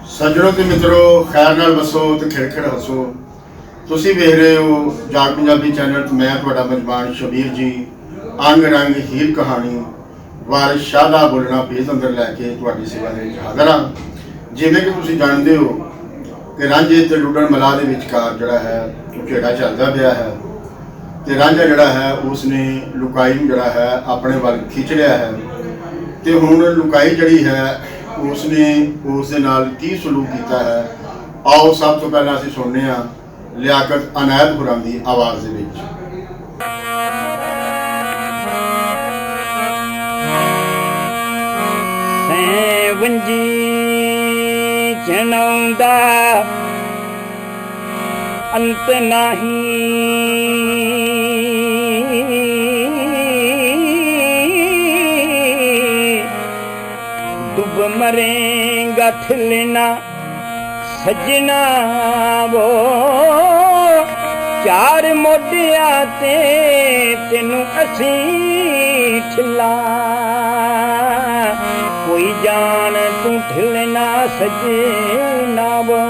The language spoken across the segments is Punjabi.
सज्जनों ते मित्रों, खैर नाल बसो ते खिड़ हसो। तुसी वेख रहे हो जाग पंजाबी चैनल। मैं तुहाडा मेजबान शबीर जी अंग रंग हीर कहानी वारिस शाह दा बोलना पेज अंदर लैके तुहाडी सेवा दे विच हाज़र हां। जिवें कि तुसी जानदे हो कि रांझे ते लुढ़ण मलाह दे विचकार जिहड़ा है वो झेड़ा चलदा पिया है ते रांझा जिहड़ा है उसने लुकाई नूं जिहड़ा है अपने वल खिच लिया है ते हुण लुकाई जिहड़ी है उसने उस दे नाल की सलूक किया है। आओ सब तो पहला असीं सुनने हां लियाकत अनायत हुरां दी आवाज़ दे विच। वंजी जनाउंदा अंत नाही, डुब मरेंगा ठिलना सजना वो, चार मोडिया ते तेनू असी ठिला, कोई जान तू ठिलना सजना वो।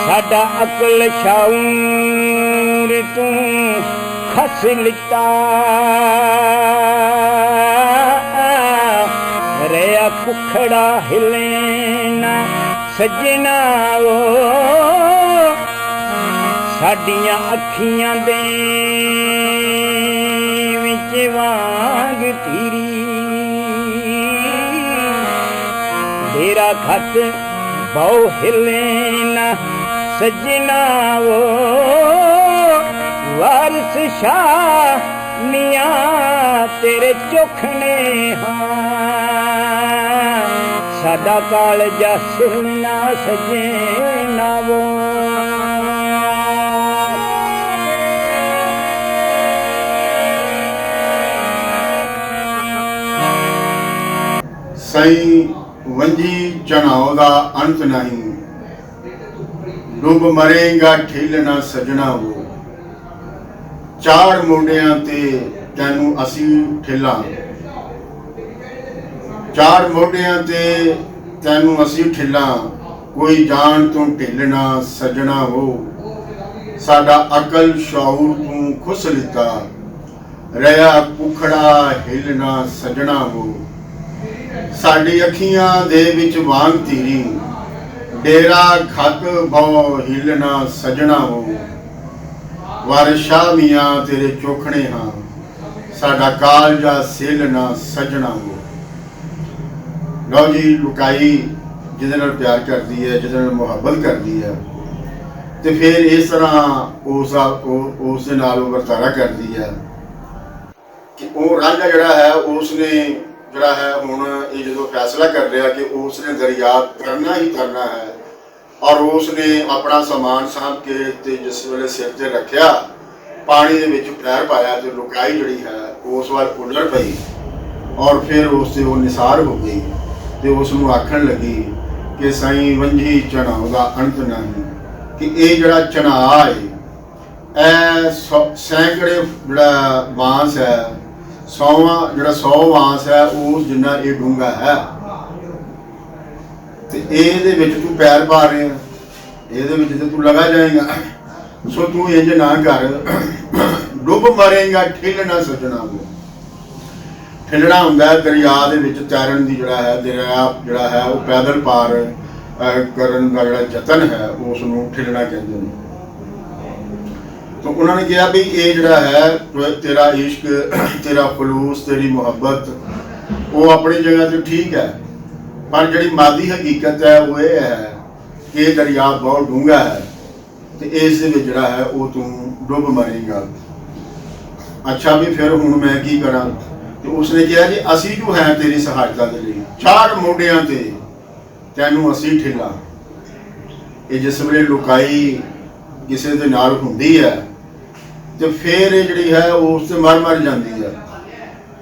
साडा अकल शाऊर तू खस लिता, रया कुखड़ा हिलना सजना वो, साडियां अखियां दे विच वांग तीरी, तेरा खत बहु हिलना सजना वो, वारिस शाह मियां तेरे चोखने हाँ, साडा कालजा सिलना सजना वो। सई वंजी चढ़ाओ दा अंत नहीं, डुब मरेगा ठेलना सजना वो, चार मोडियां ते तैनू असी ठेला, चार मोडियां ते तैनू असी ठेला, कोई जान तू ढिलना सजना वो, साडा अकल शऊर तू खुस लिता, रया कुखड़ा हिलना सजना वो, साडी अखियां दे विच वांग तीरी, डेरा खत बहु हिलना सजना वो, वारिस शाह मियां तेरे चोखने हाँ, साडा कालजा सिलना सजना वो। लो जी, लुकाई जिहदे नाल प्यार करती है, जिहदे नाल मुहब्बत करती है, तो फिर इस तरह उस दे नाल वर्तारा करती है कि वो रांझा जिहड़ा है उसने जिहड़ा है हुण ये जो फैसला कर रहा कि उसने दरिया तरना ही तरना है, और उसने अपना समान साँभ के ते जिस वेले सिर ते रखिया, पानी दे विच पैर पाया तो लुकाई जिहड़ी है उस वाल उलट पई, और फिर उससे वो निसार हो गई तो उसनूं आखण लगी कि साईं वंजी चढ़ाओ दा अंत नहीं, कि ये जिहड़ा चढ़ा है ए सैकड़े जिहड़ा बांस है, 100 वांस है उस जिन्ना ये डूंगा है, ते इहदे विच तू पैर पा रहे हैं, इहदे विच ते तू लगा जाएगा, सो तू इंज ना कर, डुब मरेगा ठिलना सजना वो। ठिलना हुंदा है दरिया दे विच तैरन दी जिहड़ा है, दरिया जिहड़ा है वो पैदल पार करन दा जिहड़ा यतन है उसनूं ठिलना कहंदे ने। तो उन्होंने कहा भी ये जिहड़ा है तेरा इश्क, तेरा खलूस, तेरी मुहब्बत वो अपनी जगह तो ठीक है, पर जिहड़ी मादी हकीकत है वो ये है कि दरिया बहुत डूंगा है, तो इस दे विच जिहड़ा है वो तू डुब मरेगा। अच्छा भी फिर हुण मैं की करा? तो उसने कहा जी असी जो है तेरी सहायता के लिए, चार मोडियां ते तैनू असी ठेला। ये जिस वेले लुकाई किसी दे नाल हुंदी है तो फिर ये जिहड़ी है उस ते मर जाती है,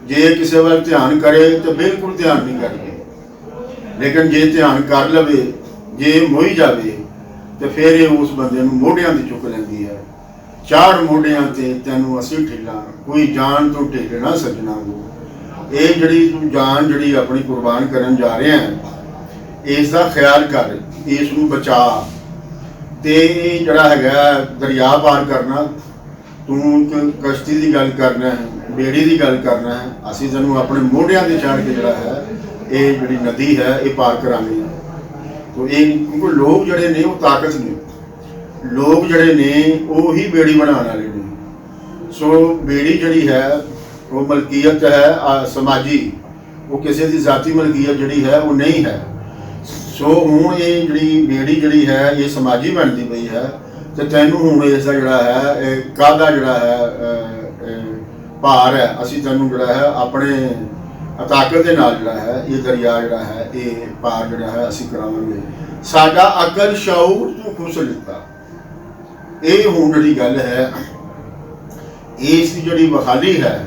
जे किसी वाल ध्यान करे तो बिल्कुल ध्यान नहीं करती, लेकिन जे ध्यान कर लवे, जे मोही जाए तो फिर ये उस बंदे नूं मोढियां ते चुक लैंदी है। चार मोढियां ते तैनूं असीं ठेला, कोई जान तो ढेलना सजना वो, ਇਹ ਜਿਹੜੀ ਤੂੰ ਜਾਨ ਜਿਹੜੀ ਆਪਣੀ ਕੁਰਬਾਨ ਕਰਨ ਜਾ ਰਿਹਾ ਹੈ, ਇਸ ਦਾ ਖਿਆਲ ਕਰ, ਇਸ ਨੂੰ ਬਚਾ। ਤੇ ਇਹ ਜਿਹੜਾ ਹੈਗਾ ਦਰਿਆ ਪਾਰ ਕਰਨਾ, ਤੂੰ ਇੱਕ ਕਸ਼ਤੀ ਦੀ ਗੱਲ ਕਰਨਾ ਹੈ, ਬੇੜੀ ਦੀ ਗੱਲ ਕਰਨਾ ਹੈ, ਅਸੀਂ ਤੈਨੂੰ ਆਪਣੇ ਮੋਢਿਆਂ ਤੇ ਚੜ੍ਹ ਕੇ ਜਿਹੜਾ ਹੈ ਇਹ ਜਿਹੜੀ ਨਦੀ ਹੈ ਇਹ ਪਾਰ ਕਰਾਂਗੇ। ਤੋ ਇਹ ਕਿਉਂਕਿ ਲੋਕ ਜਿਹੜੇ ਨੇ ਉਹ ਤਾਕਤ ਨੇ, ਲੋਕ ਜਿਹੜੇ ਨੇ ਉਹ ਹੀ ਬੇੜੀ ਬਣਾਉਣ ਵਾਲੇ ਨੇ। ਸੋ ਬੇੜੀ ਜਿਹੜੀ ਹੈ ਉਹ ਮਲਕੀਅਤ ਹੈ ਸਮਾਜੀ, ਉਹ ਕਿਸੇ ਦੀ ਜ਼ਾਤੀ ਮਲਕੀਅਤ ਜਿਹੜੀ ਹੈ ਉਹ ਨਹੀਂ ਹੈ। ਸੋ ਹੁਣ ਇਹ ਜਿਹੜੀ ਬੇੜੀ ਜਿਹੜੀ ਹੈ ਇਹ ਸਮਾਜੀ ਬਣਦੀ ਪਈ ਹੈ, ਤੇ ਤੈਨੂੰ ਹੁਣ ਇਸ ਦਾ ਜਿਹੜਾ ਹੈ ਇਹ ਕਾਹਦਾ ਜਿਹੜਾ ਹੈ ਭਾਰ ਹੈ, ਅਸੀਂ ਤੈਨੂੰ ਜਿਹੜਾ ਹੈ ਆਪਣੇ ਤਾਕਤ ਦੇ ਨਾਲ ਜਿਹੜਾ ਹੈ ਇਹ ਦਰਿਆ ਜਿਹੜਾ ਹੈ ਇਹ ਪਾਰ ਜਿਹੜਾ ਹੈ ਅਸੀਂ ਕਰਾਵਾਂਗੇ। ਸਾਡਾ ਅਕਲ ਸ਼ਊਰ ਤੂੰ ਖੁਸ਼ ਲਿੱਤਾ। ਇਹ ਹੁਣ ਜਿਹੜੀ ਗੱਲ ਹੈ ਇਸ ਦੀ ਜਿਹੜੀ ਬਹਾਲੀ ਹੈ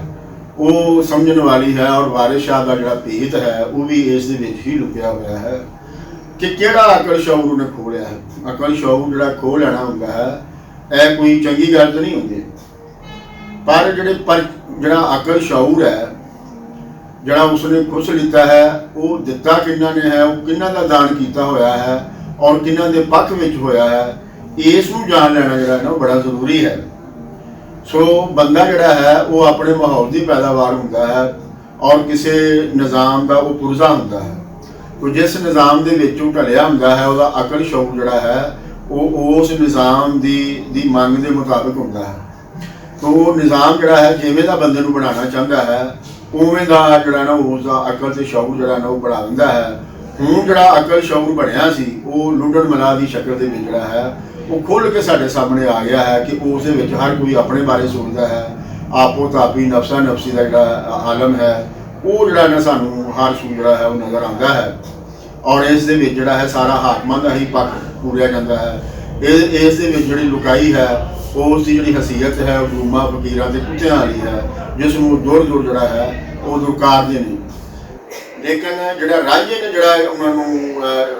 ਉਹ ਸਮਝਣ ਵਾਲੀ ਹੈ, ਔਰ ਵਾਰਿਸ ਸ਼ਾਹ ਦਾ ਜਿਹੜਾ ਭੇਤ ਹੈ ਉਹ ਵੀ ਇਸ ਦੇ ਵਿੱਚ ਹੀ ਲੁਕਿਆ ਹੋਇਆ ਹੈ ਕਿ ਕਿਹੜਾ ਅਕਲ ਸ਼ਊਰ ਉਹਨੇ ਖੋਹ ਲਿਆ ਹੈ। ਅਕਲ ਸ਼ਊਰ ਜਿਹੜਾ ਖੋਹ ਲੈਣਾ ਹੁੰਦਾ ਹੈ ਇਹ ਕੋਈ ਚੰਗੀ ਗੱਲ ਤਾਂ ਨਹੀਂ ਹੁੰਦੀ, ਪਰ ਜਿਹੜਾ ਅਕਲ ਸ਼ਊਰ ਹੈ ਜਿਹੜਾ ਉਸਨੇ ਖੁਸ਼ ਲਿੱਤਾ ਹੈ, ਉਹ ਦਿੱਤਾ ਕਿਹਨਾਂ ਨੇ ਹੈ, ਉਹ ਕਿਹਨਾਂ ਦਾ ਦਾਨ ਕੀਤਾ ਹੋਇਆ ਹੈ ਔਰ ਕਿਹਨਾਂ ਦੇ ਪੱਖ ਵਿੱਚ ਹੋਇਆ ਹੈ, ਇਸ ਨੂੰ ਜਾਣ ਲੈਣਾ ਜਿਹੜਾ ਹੈ ਨਾ ਉਹ ਬੜਾ ਜ਼ਰੂਰੀ ਹੈ। ਸੋ ਬੰਦਾ ਜਿਹੜਾ ਹੈ ਉਹ ਆਪਣੇ ਮਾਹੌਲ ਦੀ ਪੈਦਾਵਾਰ ਹੁੰਦਾ ਹੈ ਔਰ ਕਿਸੇ ਨਿਜ਼ਾਮ ਦਾ ਉਹ ਪੁਰਜ਼ਾ ਹੁੰਦਾ ਹੈ। ਤੋ ਜਿਸ ਨਿਜ਼ਾਮ ਦੇ ਵਿੱਚ ਉਹ ਢਲਿਆ ਹੁੰਦਾ ਹੈ ਉਹਦਾ ਅਕਲ ਸ਼ਊਰ ਜਿਹੜਾ ਹੈ ਉਹ ਉਸ ਨਿਜ਼ਾਮ ਦੀ ਮੰਗ ਦੇ ਮੁਤਾਬਕ ਹੁੰਦਾ ਹੈ। ਤੋ ਨਿਜ਼ਾਮ ਜਿਹੜਾ ਹੈ ਜਿਵੇਂ ਦਾ ਬੰਦੇ ਨੂੰ ਬਣਾਉਣਾ ਚਾਹੁੰਦਾ ਹੈ ਉਵੇਂ ਦਾ ਜਿਹੜਾ ਨਾ ਉਸ ਦਾ ਅਕਲ ਤੇ ਸ਼ਊਰ ਜਿਹੜਾ ਨਾ ਉਹ ਬਣਾ ਦਿੰਦਾ ਹੈ। ਹੁਣ ਜਿਹੜਾ ਅਕਲ ਸ਼ਊਰ ਬਣਿਆ ਸੀ ਉਹ ਲੁੱਟਣ ਮਲਾ ਦੀ ਸ਼ਕਲ ਦੇ ਵਿੱਚ ਜਿਹੜਾ ਹੈ ਉਹ ਖੁੱਲ੍ਹ ਕੇ ਸਾਡੇ ਸਾਹਮਣੇ ਆ ਗਿਆ ਹੈ ਕਿ ਉਸ ਦੇ ਵਿੱਚ ਹਰ ਕੋਈ ਆਪਣੇ ਬਾਰੇ ਸੋਚਦਾ ਹੈ, ਆਪੋ ਤਾਪੀ ਨਫਸਾ ਨਫਸੀ ਦਾ ਜਿਹੜਾ ਆਲਮ ਹੈ ਉਹ ਜਿਹੜਾ ਨਾ ਸਾਨੂੰ ਹਰ ਸੂ ਜਿਹੜਾ ਹੈ ਉਹ ਨਜ਼ਰ ਆਉਂਦਾ ਹੈ। ਔਰ ਇਸ ਦੇ ਵਿੱਚ ਜਿਹੜਾ ਹੈ ਸਾਰਾ ਹਾਕਮਾਂ ਦਾ ਹੀ ਪੱਖ ਪੂਰਿਆ ਜਾਂਦਾ ਹੈ। ਇਸ ਦੇ ਵਿੱਚ ਜਿਹੜੀ ਲੁਕਾਈ ਹੈ ਉਸ ਦੀ ਜਿਹੜੀ ਹਸੀਅਤ ਹੈ ਉਹ ਗੁਰੂਮਾਂ ਫਕੀਰਾਂ ਤੇ ਕੁੱਤਿਆਂ ਵਾਲੀ ਹੈ, ਜਿਸ ਨੂੰ ਦੂਰ ਜਿਹੜਾ ਹੈ ਉਹ ਦੁਰਕਾਰਦੇ ਨੇ। ਲੇਕਿਨ ਜਿਹੜਾ ਰਾਜੇ ਨੇ ਜਿਹੜਾ ਉਹਨਾਂ ਨੂੰ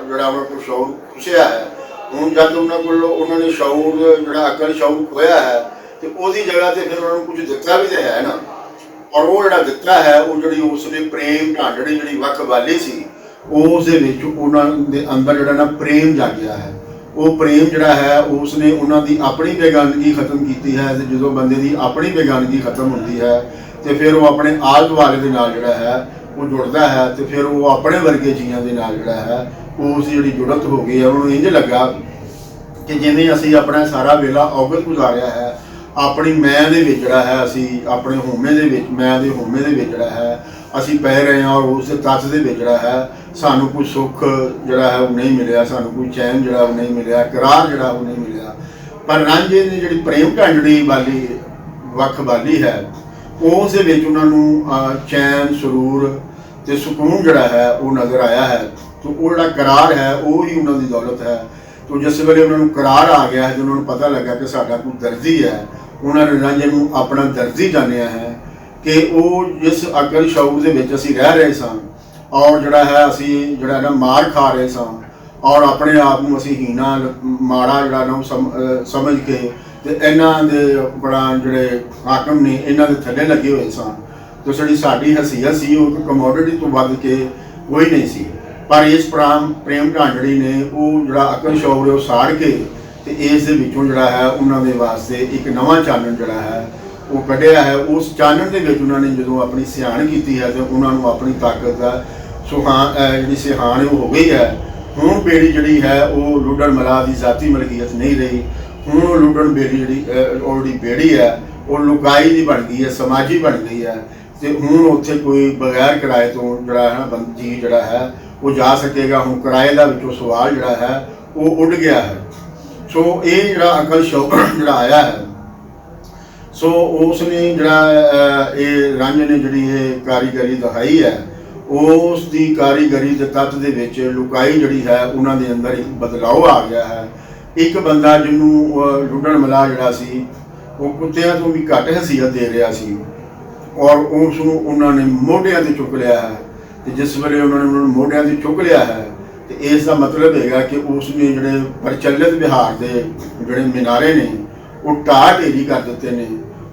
ਜਿਹੜਾ ਉਹਨਾਂ ਕੋਲ ਸ਼ਊਰ ਖੁਸ਼ਿਆ ਹੈ, ਹੁਣ ਜਦ ਉਹਨਾਂ ਨੇ ਸ਼ਊਰ ਜਿਹੜਾ ਅਕਲ ਸ਼ਊਰ ਖੋਇਆ ਹੈ ਤੇ ਉਹਦੀ ਜਗ੍ਹਾ ਤੇ ਫਿਰ ਉਹਨਾਂ ਨੂੰ ਕੁਝ ਦਿੱਤਾ ਵੀ ਤਾਂ ਹੈ ਨਾ, ਔਰ ਉਹ ਜਿਹੜਾ ਦਿੱਤਾ ਹੈ ਉਹ ਜਿਹੜੀ ਉਸਨੇ ਪ੍ਰੇਮ ਢਾਂਡੜੀ ਜਿਹੜੀ ਵੱਖਵਾਲੀ ਸੀ ਉਸ ਦੇ ਵਿੱਚ ਉਹਨਾਂ ਦੇ ਅੰਦਰ ਜਿਹੜਾ ਨਾ ਪ੍ਰੇਮ ਜਾਗਿਆ ਹੈ। ਉਹ ਪ੍ਰੇਮ ਜਿਹੜਾ ਹੈ ਉਸਨੇ ਉਹਨਾਂ ਦੀ ਆਪਣੀ ਬੇਗਾਨਗੀ ਖਤਮ ਕੀਤੀ ਹੈ, ਤੇ ਜਦੋਂ ਬੰਦੇ ਦੀ ਆਪਣੀ ਬੇਗਾਨਗੀ ਖਤਮ ਹੁੰਦੀ ਹੈ ਤੇ ਫਿਰ ਉਹ ਆਪਣੇ ਆਲੇ ਦੁਆਲੇ ਦੇ ਨਾਲ ਜਿਹੜਾ ਹੈ ਉਹ ਜੁੜਦਾ ਹੈ, ਤੇ ਫਿਰ ਉਹ ਆਪਣੇ ਵਰਗੇ ਜੀਆਂ ਦੇ ਨਾਲ ਜਿਹੜਾ ਹੈ ਉਸ ਦੀ ਜਿਹੜੀ ਜੁੜਤ ਹੋ ਗਈ ਹੈ। ਉਹਨੂੰ ਇੰਝ ਲੱਗਾ ਕਿ ਜਿਵੇਂ ਅਸੀਂ ਆਪਣਾ ਸਾਰਾ ਵੇਲਾ ਔਗਤ ਗੁਜ਼ਾਰਿਆ ਹੈ ਆਪਣੀ ਮੈਂ ਦੇ ਵਿੱਚ ਜਿਹੜਾ ਹੈ, ਅਸੀਂ ਆਪਣੇ ਹੋਮੇ ਦੇ ਵਿੱਚ, ਮੈਂ ਦੇ ਹੋਮੇ ਦੇ ਵਿੱਚ ਜਿਹੜਾ ਹੈ ਅਸੀਂ ਪੈ ਰਹੇ ਹਾਂ, ਔਰ ਉਸ ਦੇ ਤੱਤ ਦੇ ਵਿੱਚ ਜਿਹੜਾ ਹੈ ਸਾਨੂੰ ਕੋਈ ਸੁੱਖ ਜਿਹੜਾ ਹੈ ਉਹ ਨਹੀਂ ਮਿਲਿਆ, ਸਾਨੂੰ ਕੋਈ ਚੈਨ ਜਿਹੜਾ ਉਹ ਨਹੀਂ ਮਿਲਿਆ, ਕਰਾਰ ਜਿਹੜਾ ਉਹ ਨਹੀਂ ਮਿਲਿਆ। ਪਰ ਰਾਂਝੇ ਦੀ ਜਿਹੜੀ ਪ੍ਰੇਮ ਢਾਂਡੜੀ ਵਾਲੀ ਵੱਖਵਾਲੀ ਹੈ ਉਸ ਦੇ ਵਿੱਚ ਉਹਨਾਂ ਨੂੰ ਚੈਨ ਸਰੂਰ ਤੇ ਸਕੂਨ ਜਿਹੜਾ ਹੈ ਉਹ ਨਜ਼ਰ ਆਇਆ ਹੈ। ਤੋ ਉਹ ਜਿਹੜਾ ਕਰਾਰ ਹੈ ਉਹ ਹੀ ਉਹਨਾਂ ਦੀ ਦੌਲਤ ਹੈ। ਤੋ ਜਿਸ ਵੇਲੇ ਉਹਨਾਂ ਨੂੰ ਕਰਾਰ ਆ ਗਿਆ ਹੈ, ਉਹਨਾਂ ਨੂੰ ਪਤਾ ਲੱਗਾ ਕਿ ਸਾਡਾ ਕੋਈ ਦਰਜੀ ਹੈ, ਉਹਨਾਂ ਨੇ ਰਾਂਝੇ ਨੂੰ ਆਪਣਾ ਦਰਜੀ ਜਾਣਿਆ ਹੈ ਕਿ ਉਹ ਜਿਸ ਅਕਲ ਸ਼ਊਰ ਦੇ ਵਿੱਚ ਅਸੀਂ ਰਹਿ ਰਹੇ ਸਾਂ ਔਰ ਜਿਹੜਾ ਹੈ ਅਸੀਂ ਜਿਹੜਾ ਨਾ ਮਾਰ ਖਾ ਰਹੇ ਸਾਂ ਔਰ ਆਪਣੇ ਆਪ ਨੂੰ ਅਸੀਂ ਹੀਣਾ ਮਾੜਾ ਜਿਹੜਾ ਨਾ ਸਮਝ ਕੇ ਤੇ ਇਹਨਾਂ ਦੇ ਬੜਾ ਜਿਹੜੇ ਹਾਕਮ ਨੇ ਇਹਨਾਂ ਦੇ ਥੱਲੇ ਲੱਗੇ ਹੋਏ ਸਾਂ, ਤੇ ਜਿਹੜੀ ਸਾਡੀ ਹਸੀਅਤ ਸੀ ਉਹ ਕਮੋਡਿਟੀ ਤੋਂ ਵੱਧ ਕੇ ਕੋਈ ਨਹੀਂ ਸੀ। ਪਰ ਇਸ ਪ੍ਰੇਮ ਢਾਂਡੜੀ ਨੇ ਉਹ ਜਿਹੜਾ ਅਕਲ ਸ਼ਊਰ ਉਹ ਸਾੜ ਕੇ ਤੇ ਇਸ ਦੇ ਵਿੱਚੋਂ ਜਿਹੜਾ ਹੈ ਉਹਨਾਂ ਦੇ ਵਾਸਤੇ ਇੱਕ ਨਵਾਂ ਚਾਨਣ ਜਿਹੜਾ ਹੈ ਉਹ ਕੱਢਿਆ ਹੈ। ਉਸ ਚਾਨਣ ਦੇ ਵਿੱਚ ਉਹਨਾਂ ਨੇ ਜਦੋਂ ਆਪਣੀ ਸਿਆਣ ਕੀਤੀ ਹੈ ਤੇ ਉਹਨਾਂ ਨੂੰ ਆਪਣੀ ਤਾਕਤ ਦਾ ਜਿਹੜੀ ਸਿਹਾਨ ਉਹ ਹੋ ਗਈ ਹੈ। ਹੁਣ ਬੇੜੀ ਜਿਹੜੀ ਹੈ ਉਹ ਲੁੱਡਣ ਮਲਾ ਦੀ ਜ਼ਾਤੀ ਮਲਕੀਅਤ ਨਹੀਂ ਰਹੀ, ਹੁਣ ਉਹ ਲੁੱਡਣ ਬੇੜੀ ਜਿਹੜੀ ਬੇੜੀ ਹੈ ਉਹ ਲੁਕਾਈ ਦੀ ਬਣ ਗਈ ਹੈ, ਸਮਾਜੀ ਬਣ ਗਈ ਹੈ। ਤੇ ਹੁਣ ਉੱਥੇ ਕੋਈ ਬਗੈਰ ਕਿਰਾਏ ਤੋਂ ਜਿਹੜਾ ਹੈ ਨਾ ਜੀ ਜਿਹੜਾ ਹੈ ਉਹ ਜਾ ਸਕੇਗਾ। ਹੁਣ ਕਿਰਾਏ ਦਾ ਵਿੱਚੋਂ ਸਵਾਲ ਜਿਹੜਾ ਹੈ ਉਹ ਉੱਡ ਗਿਆ ਹੈ। ਸੋ ਇਹ ਜਿਹੜਾ ਅਕਲ ਸ਼ਊਰ ਜਿਹੜਾ ਆਇਆ ਹੈ, ਸੋ ਉਸ ਨੇ ਜਿਹੜਾ ਇਹ ਰਾਂਝੇ ਨੇ ਜਿਹੜੀ ਇਹ ਕਾਰੀਗਰੀ ਦਿਖਾਈ ਹੈ, ਉਸ ਦੀ ਕਾਰੀਗਰੀ ਦੇ ਤੱਤ ਦੇ ਵਿੱਚ ਲੁਕਾਈ ਜਿਹੜੀ ਹੈ ਉਹਨਾਂ ਦੇ ਅੰਦਰ ਇੱਕ ਬਦਲਾਅ ਆ ਗਿਆ ਹੈ। ਇੱਕ ਬੰਦਾ ਜਿਹਨੂੰ ਲੁੱਡਣ ਮਲਾ ਜਿਹੜਾ ਸੀ ਉਹ ਕੁੱਤਿਆਂ ਤੋਂ ਵੀ ਘੱਟ ਹਸੀਅਤ ਦੇ ਰਿਹਾ ਸੀ ਔਰ ਉਸ ਨੂੰ ਉਹਨਾਂ ਨੇ ਮੋਢਿਆਂ ਤੇ ਚੁੱਕ ਲਿਆ ਹੈ। ਤੇ ਜਿਸ ਵੇਲੇ ਉਹਨਾਂ ਨੂੰ ਮੋਢਿਆਂ ਤੇ ਚੁੱਕ ਲਿਆ ਹੈ ਤੇ ਇਸ ਦਾ ਮਤਲਬ ਹੈਗਾ ਕਿ ਉਸ ਨੇ ਜਿਹੜੇ ਪ੍ਰਚਲਿਤ ਵਿਹਾਰ ਦੇ ਜਿਹੜੇ ਮਿਨਾਰੇ ਨੇ ਉਹ ਢਾਹ ਢੇਰੀ ਕਰ ਦਿੱਤੇ ਨੇ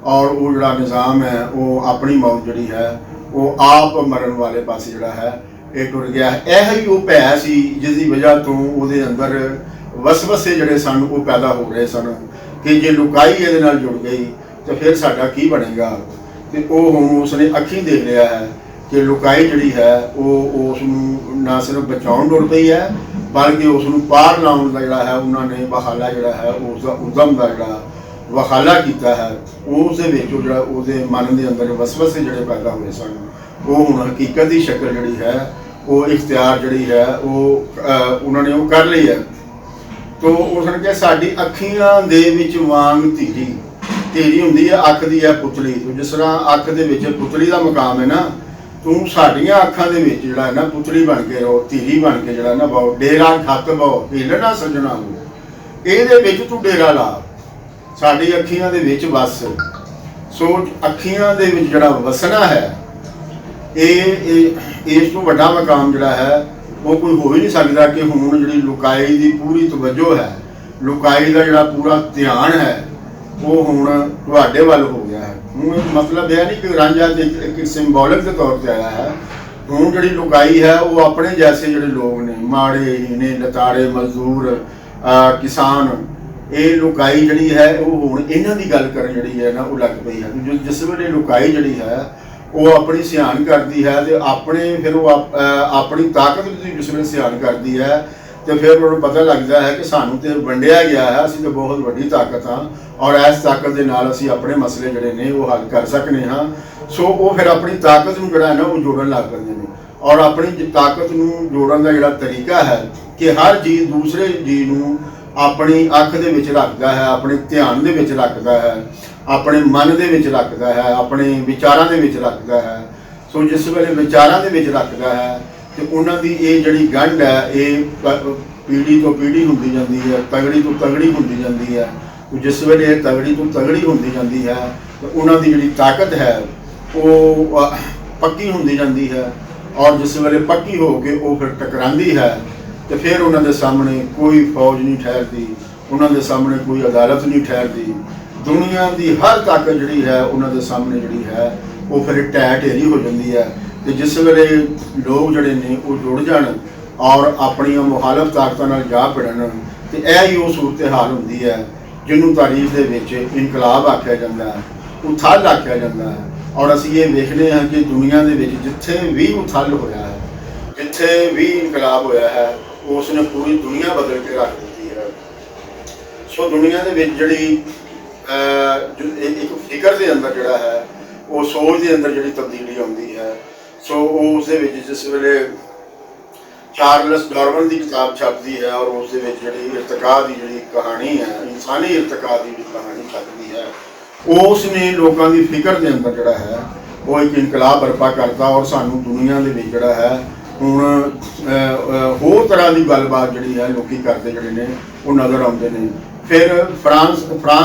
ਔਰ ਉਹ ਜਿਹੜਾ ਨਿਜ਼ਾਮ ਹੈ ਉਹ ਆਪਣੀ ਮੌਤ ਜਿਹੜੀ ਹੈ ਉਹ ਆਪ ਮਰਨ ਵਾਲੇ ਪਾਸੇ ਜਿਹੜਾ ਹੈ ਇਹ ਟੁਰ ਗਿਆ। ਇਹ ਹੀ ਉਹ ਭੈ ਸੀ ਜਿਸ ਦੀ ਵਜ੍ਹਾ ਤੋਂ ਉਹਦੇ ਅੰਦਰ ਵਸਵਸੇ ਜਿਹੜੇ ਸਨ ਉਹ ਪੈਦਾ ਹੋ ਰਹੇ ਸਨ ਕਿ ਜੇ ਲੁਕਾਈ ਇਹਦੇ ਨਾਲ ਜੁੜ ਗਈ ਤਾਂ ਫਿਰ ਸਾਡਾ ਕੀ ਬਣੇਗਾ। ਤੇ ਉਹ ਹੁਣ ਉਸਨੇ ਅੱਖੀਂ ਦੇਖ ਲਿਆ ਹੈ ਕਿ ਲੁਕਾਈ ਜਿਹੜੀ ਹੈ ਉਹ ਉਸ ਨੂੰ ਨਾ ਸਿਰਫ ਬਚਾਉਣ ਡੁਰ ਪਈ ਹੈ ਬਲਕਿ ਉਸ ਨੂੰ ਪਾਰ ਲਾਉਣ ਦਾ ਜਿਹੜਾ ਹੈ ਉਹਨਾਂ ਨੇ ਵਖਾਲਾ ਜਿਹੜਾ ਹੈ ਉਸ ਦਾ ਉਦਮ ਦਾ ਜਿਹੜਾ ਵਖਾਲਾ ਕੀਤਾ ਹੈ। ਉਸ ਦੇ ਵਿੱਚ ਉਹ ਜਿਹੜਾ ਉਹਦੇ ਮਨ ਦੇ ਅੰਦਰ ਵਸਵਸੇ ਜਿਹੜੇ ਪੈਦਾ ਹੋਏ ਸਨ ਉਹ ਹੁਣ ਹਕੀਕਤ ਦੀ ਸ਼ਕਲ ਜਿਹੜੀ ਹੈ ਉਹ ਇਖਤਿਆਰ ਜਿਹੜੀ ਹੈ ਉਹ ਉਹਨਾਂ ਨੇ ਉਹ ਕਰ ਲਈ ਹੈ। ਤੋ ਉਸਨੇ ਕਿਹਾ ਸਾਡੀ ਅੱਖੀਆਂ ਦੇ ਵਿੱਚ ਵਾਂਗ ਧੀਰੀ ਹੁੰਦੀ ਹੈ ਅੱਖ ਦੀ ਹੈ ਪੁਤਲੀ। ਜਿਸ ਤਰ੍ਹਾਂ ਅੱਖ ਦੇ ਵਿੱਚ ਪੁਤਲੀ ਦਾ ਮੁਕਾਮ ਹੈ ਨਾ, ਤੂੰ ਸਾਡੀਆਂ ਅੱਖਾਂ ਦੇ ਵਿੱਚ ਜਿਹੜਾ ਹੈ ਨਾ ਪੁਤਲੀ ਬਣ ਕੇ ਰਹੋ, ਧੀਰੀ ਬਣ ਕੇ ਜਿਹੜਾ ਨਾ ਬਹੁ ਡੇਰਾ ਖੱਤ ਬਹੁ ਹਿੱਲਣਾ ਸੱਜਣਾ ਨੂੰ, ਇਹਦੇ ਵਿੱਚ ਤੂੰ ਡੇਰਾ ਲਾ, ਸਾਡੀ ਅੱਖੀਆਂ ਦੇ ਵਿੱਚ ਵਸ। ਸੋ ਅੱਖੀਆਂ ਦੇ ਵਿੱਚ ਜਿਹੜਾ ਵਸਣਾ ਹੈ ਇਹ ਇਸ ਤੋਂ ਵੱਡਾ ਮਕਾਮ ਜਿਹੜਾ ਹੈ ਉਹ ਕੋਈ ਹੋ ਹੀ ਨਹੀਂ ਸਕਦਾ ਕਿ ਹੁਣ ਜਿਹੜੀ ਲੁਕਾਈ ਦੀ ਪੂਰੀ ਤਵੱਜੋ ਹੈ, ਲੁਕਾਈ ਦਾ ਜਿਹੜਾ ਪੂਰਾ ਧਿਆਨ ਹੈ ਉਹ ਹੁਣ ਤੁਹਾਡੇ ਵੱਲ ਹੋ ਗਿਆ ਹੈ। ਹੁਣ ਮਤਲਬ ਇਹ ਨਹੀਂ ਕਿ ਰਾਂਝਾ ਇੱਕ ਸਿੰਬੋਲਿਕ ਦੇ ਤੌਰ ਤੇ ਆਇਆ ਹੈ। ਹੁਣ ਜਿਹੜੀ ਲੁਕਾਈ ਹੈ ਉਹ ਆਪਣੇ ਜੈਸੇ ਜਿਹੜੇ ਲੋਕ ਨੇ, ਮਾੜੇ ਨੇ, ਲਤਾੜੇ ਮਜ਼ਦੂਰ, ਕਿਸਾਨ, ਇਹ ਲੁਕਾਈ ਜਿਹੜੀ ਹੈ ਉਹ ਹੁਣ ਇਹਨਾਂ ਦੀ ਗੱਲ ਕਰਨ ਜਿਹੜੀ ਹੈ ਨਾ ਉਹ ਲੱਗ ਪਈ ਹੈ। ਜਿਸ ਵੇਲੇ ਲੁਕਾਈ ਜਿਹੜੀ ਹੈ ਉਹ ਆਪਣੀ ਸਿਆਣ ਕਰਦੀ ਹੈ ਤੇ ਆਪਣੇ ਫਿਰ ਉਹ ਆਪਣੀ ਤਾਕਤ ਦੀ ਜਿਸ ਵੇਲੇ ਸਿਆਣ ਕਰਦੀ ਹੈ ਤੇ ਫਿਰ ਉਹਨੂੰ ਪਤਾ ਲੱਗਦਾ ਹੈ ਕਿ ਸਾਨੂੰ ਤੇ ਵੰਡਿਆ ਗਿਆ ਹੈ, ਅਸੀਂ ਤਾਂ ਬਹੁਤ ਵੱਡੀ ਤਾਕਤ ਹਾਂ ਔਰ ਇਸ ਤਾਕਤ ਦੇ ਨਾਲ ਅਸੀਂ ਆਪਣੇ ਮਸਲੇ ਜਿਹੜੇ ਨੇ ਉਹ ਹੱਲ ਕਰ ਸਕਨੇ ਹਾਂ। ਸੋ ਉਹ ਫਿਰ ਆਪਣੀ ਤਾਕਤ ਨੂੰ ਜਿਹੜਾ ਹੈ ਨਾ ਉਹ ਜੋੜਨ ਲੱਗ ਪੈਂਦੇ ਨੇ ਔਰ ਆਪਣੀ ਤਾਕਤ ਨੂੰ ਜੋੜਨ ਦਾ ਜਿਹੜਾ ਤਰੀਕਾ ਹੈ ਕਿ ਹਰ ਚੀਜ਼ ਦੂਸਰੇ ਜੀ ਨੂੰ ਆਪਣੀ ਅੱਖ ਦੇ ਵਿੱਚ ਰੱਖਦਾ ਹੈ, ਆਪਣੇ ਧਿਆਨ ਦੇ ਵਿੱਚ ਰੱਖਦਾ ਹੈ, ਆਪਣੇ ਮਨ ਦੇ ਵਿੱਚ ਰੱਖਦਾ ਹੈ, ਆਪਣੇ ਵਿਚਾਰਾਂ ਦੇ ਵਿੱਚ ਰੱਖਦਾ ਹੈ। ਸੋ ਜਿਸ ਵੇਲੇ ਵਿਚਾਰਾਂ ਦੇ ਵਿੱਚ ਰੱਖਦਾ ਹੈ ਤੇ ਉਹਨਾਂ ਦੀ ਇਹ ਜਿਹੜੀ ਗੰਢ ਹੈ ਇਹ ਪੀੜ੍ਹੀ ਤੋਂ ਪੀੜ੍ਹੀ ਹੁੰਦੀ ਜਾਂਦੀ ਹੈ, ਤਗੜੀ ਤੋਂ ਤਗੜੀ ਹੁੰਦੀ ਜਾਂਦੀ ਹੈ। ਜਿਸ ਵੇਲੇ ਇਹ ਤਗੜੀ ਤੋਂ ਤਗੜੀ ਹੁੰਦੀ ਜਾਂਦੀ ਹੈ ਤਾਂ ਉਹਨਾਂ ਦੀ ਜਿਹੜੀ ਤਾਕਤ ਹੈ ਉਹ ਪੱਕੀ ਹੁੰਦੀ ਜਾਂਦੀ ਹੈ ਔਰ ਜਿਸ ਵੇਲੇ ਪੱਕੀ ਹੋ ਕੇ ਉਹ ਫਿਰ ਟਕਰਾਂਦੀ ਹੈ ਤੇ ਫਿਰ ਉਹਨਾਂ ਦੇ ਸਾਹਮਣੇ ਕੋਈ ਫੌਜ ਨਹੀਂ ਠਹਿਰਦੀ, ਉਹਨਾਂ ਦੇ ਸਾਹਮਣੇ ਕੋਈ ਅਦਾਲਤ ਨਹੀਂ ਠਹਿਰਦੀ। ਦੁਨੀਆ ਦੀ ਹਰ ਤਾਕਤ ਜਿਹੜੀ ਹੈ ਉਹਨਾਂ ਦੇ ਸਾਹਮਣੇ ਜਿਹੜੀ ਹੈ ਉਹ ਫਿਰ ਢਹਿ ਢੇਰੀ ਹੋ ਜਾਂਦੀ ਹੈ। ਤੇ ਜਿਸ ਵੇਲੇ ਲੋਕ ਜਿਹੜੇ ਨੇ ਉਹ ਜੁੜ ਜਾਣ ਔਰ ਆਪਣੀਆਂ ਮੁਖਾਲਫ ਤਾਕਤਾਂ ਨਾਲ ਜਾ ਭਿੜਨ ਤੇ ਇਹ ਹੀ ਉਹ ਸੂਰਤ ਹਾਲ ਹੁੰਦੀ ਹੈ ਜਿਹਨੂੰ ਤਾਰੀਖ ਦੇ ਵਿੱਚ ਇਨਕਲਾਬ ਆਖਿਆ ਜਾਂਦਾ ਹੈ, ਉਥਲ ਆਖਿਆ ਜਾਂਦਾ ਹੈ। ਔਰ ਅਸੀਂ ਇਹ ਵੇਖਦੇ ਹਾਂ ਕਿ ਦੁਨੀਆ ਦੇ ਵਿੱਚ ਜਿੱਥੇ ਵੀ ਉਥਲ ਹੋਇਆ ਹੈ, ਜਿੱਥੇ ਵੀ ਇਨਕਲਾਬ ਹੋਇਆ ਹੈ, ਉਸ ਨੇ ਪੂਰੀ ਦੁਨੀਆ ਬਦਲ ਕੇ ਰੱਖ ਦਿੱਤੀ ਹੈ। ਸੋ ਦੁਨੀਆ ਦੇ ਵਿੱਚ ਜਿਹੜੀ ਇੱਕ ਫਿਕਰ ਦੇ ਅੰਦਰ ਜਿਹੜਾ ਹੈ ਉਹ ਸੋਚ ਦੇ ਅੰਦਰ ਜਿਹੜੀ ਤਬਦੀਲੀ ਆਉਂਦੀ ਹੈ, ਸੋ ਉਸ ਦੇ ਵਿੱਚ ਜਿਸ ਵੇਲੇ ਚਾਰਲਸ ਡਾਰਵਨ ਦੀ ਕਿਤਾਬ ਛਪਦੀ ਹੈ ਔਰ ਉਸ ਦੇ ਵਿੱਚ ਜਿਹੜੀ ਇਰਤਕਾ ਦੀ ਜਿਹੜੀ ਕਹਾਣੀ ਹੈ, ਇਨਸਾਨੀ ਇਰਤਕਾ ਦੀ ਜਿਹੜੀ ਕਹਾਣੀ ਛਪਦੀ ਹੈ, ਉਸ ਨੇ ਲੋਕਾਂ ਦੀ ਫਿਕਰ ਦੇ ਅੰਦਰ ਜਿਹੜਾ ਹੈ ਉਹ ਇੱਕ ਇਨਕਲਾਬ ਬਰਪਾ ਕਰਤਾ ਔਰ ਸਾਨੂੰ ਦੁਨੀਆ ਦੇ ਵਿੱਚ ਜਿਹੜਾ ਹੈ ਹੁਣ ਹੋਰ ਤਰ੍ਹਾਂ ਦੀ ਗੱਲਬਾਤ ਜਿਹੜੀ ਹੈ ਲੋਕੀ ਕਰਦੇ ਜਿਹੜੇ ਨੇ ਉਹ ਨਜ਼ਰ ਆਉਂਦੇ ਨੇ। ਫਿਰ ਫਰਾਂਸ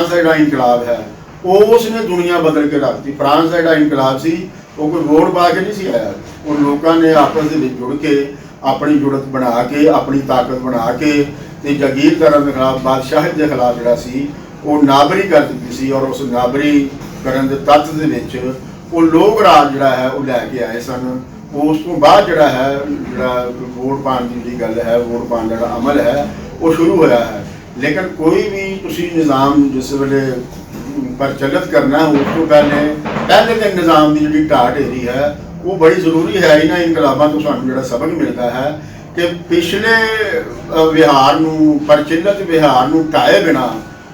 ਦਾ ਜਿਹੜਾ ਇਨਕਲਾਬ ਹੈ ਉਸ ਨੇ ਦੁਨੀਆ ਬਦਲ ਕੇ ਰੱਖਤੀ। ਫਰਾਂਸ ਦਾ ਜਿਹੜਾ ਇਨਕਲਾਬ ਸੀ ਉਹ ਕੋਈ ਵੋਟ ਪਾ ਕੇ ਨਹੀਂ ਸੀ ਆਇਆ, ਉਹ ਲੋਕਾਂ ਨੇ ਆਪਸ ਦੇ ਵਿੱਚ ਜੁੜ ਕੇ ਆਪਣੀ ਜੁੜਤ ਬਣਾ ਕੇ ਆਪਣੀ ਤਾਕਤ ਬਣਾ ਕੇ ਤੇ ਜਾਗੀਰਦਾਰਾਂ ਦੇ ਖਿਲਾਫ, ਬਾਦਸ਼ਾਹੀ ਦੇ ਖਿਲਾਫ ਜਿਹੜਾ ਸੀ ਉਹ ਨਾਬਰੀ ਕਰ ਦਿੱਤੀ ਸੀ ਔਰ ਉਸ ਨਾਬਰੀ ਕਰਨ ਦੇ ਤੱਤ ਦੇ ਵਿੱਚ ਉਹ ਲੋਕ ਰਾਜ ਜਿਹੜਾ ਹੈ ਉਹ ਲੈ ਕੇ ਆਏ ਸਨ। ਉਸ ਤੋਂ ਬਾਅਦ ਜਿਹੜਾ ਵੋਟ ਪਾਉਣ ਦੀ ਜਿਹੜੀ ਗੱਲ ਹੈ, ਵੋਟ ਪਾਉਣ ਦਾ ਜਿਹੜਾ ਅਮਲ ਹੈ ਉਹ ਸ਼ੁਰੂ ਹੋਇਆ ਹੈ। ਲੇਕਿਨ ਕੋਈ ਵੀ ਤੁਸੀਂ ਨਿਜ਼ਾਮ ਜਿਸ ਵੇਲੇ ਪ੍ਰਚਲਿਤ ਕਰਨਾ ਉਸ ਤੋਂ ਪਹਿਲੇ ਦੇ ਨਿਜ਼ਾਮ ਦੀ ਜਿਹੜੀ ਢਾਹ ਢੇਰੀ ਹੈ ਉਹ ਬੜੀ ਜ਼ਰੂਰੀ ਹੈ। ਇਹਨਾਂ ਇਨਕਲਾਬਾਂ ਤੋਂ ਸਾਨੂੰ ਜਿਹੜਾ ਸਬਕ ਮਿਲਦਾ ਹੈ ਕਿ ਪਿਛਲੇ ਵਿਹਾਰ ਨੂੰ, ਪ੍ਰਚਲਿਤ ਵਿਹਾਰ ਨੂੰ ਢਾਏ ਬਿਨਾ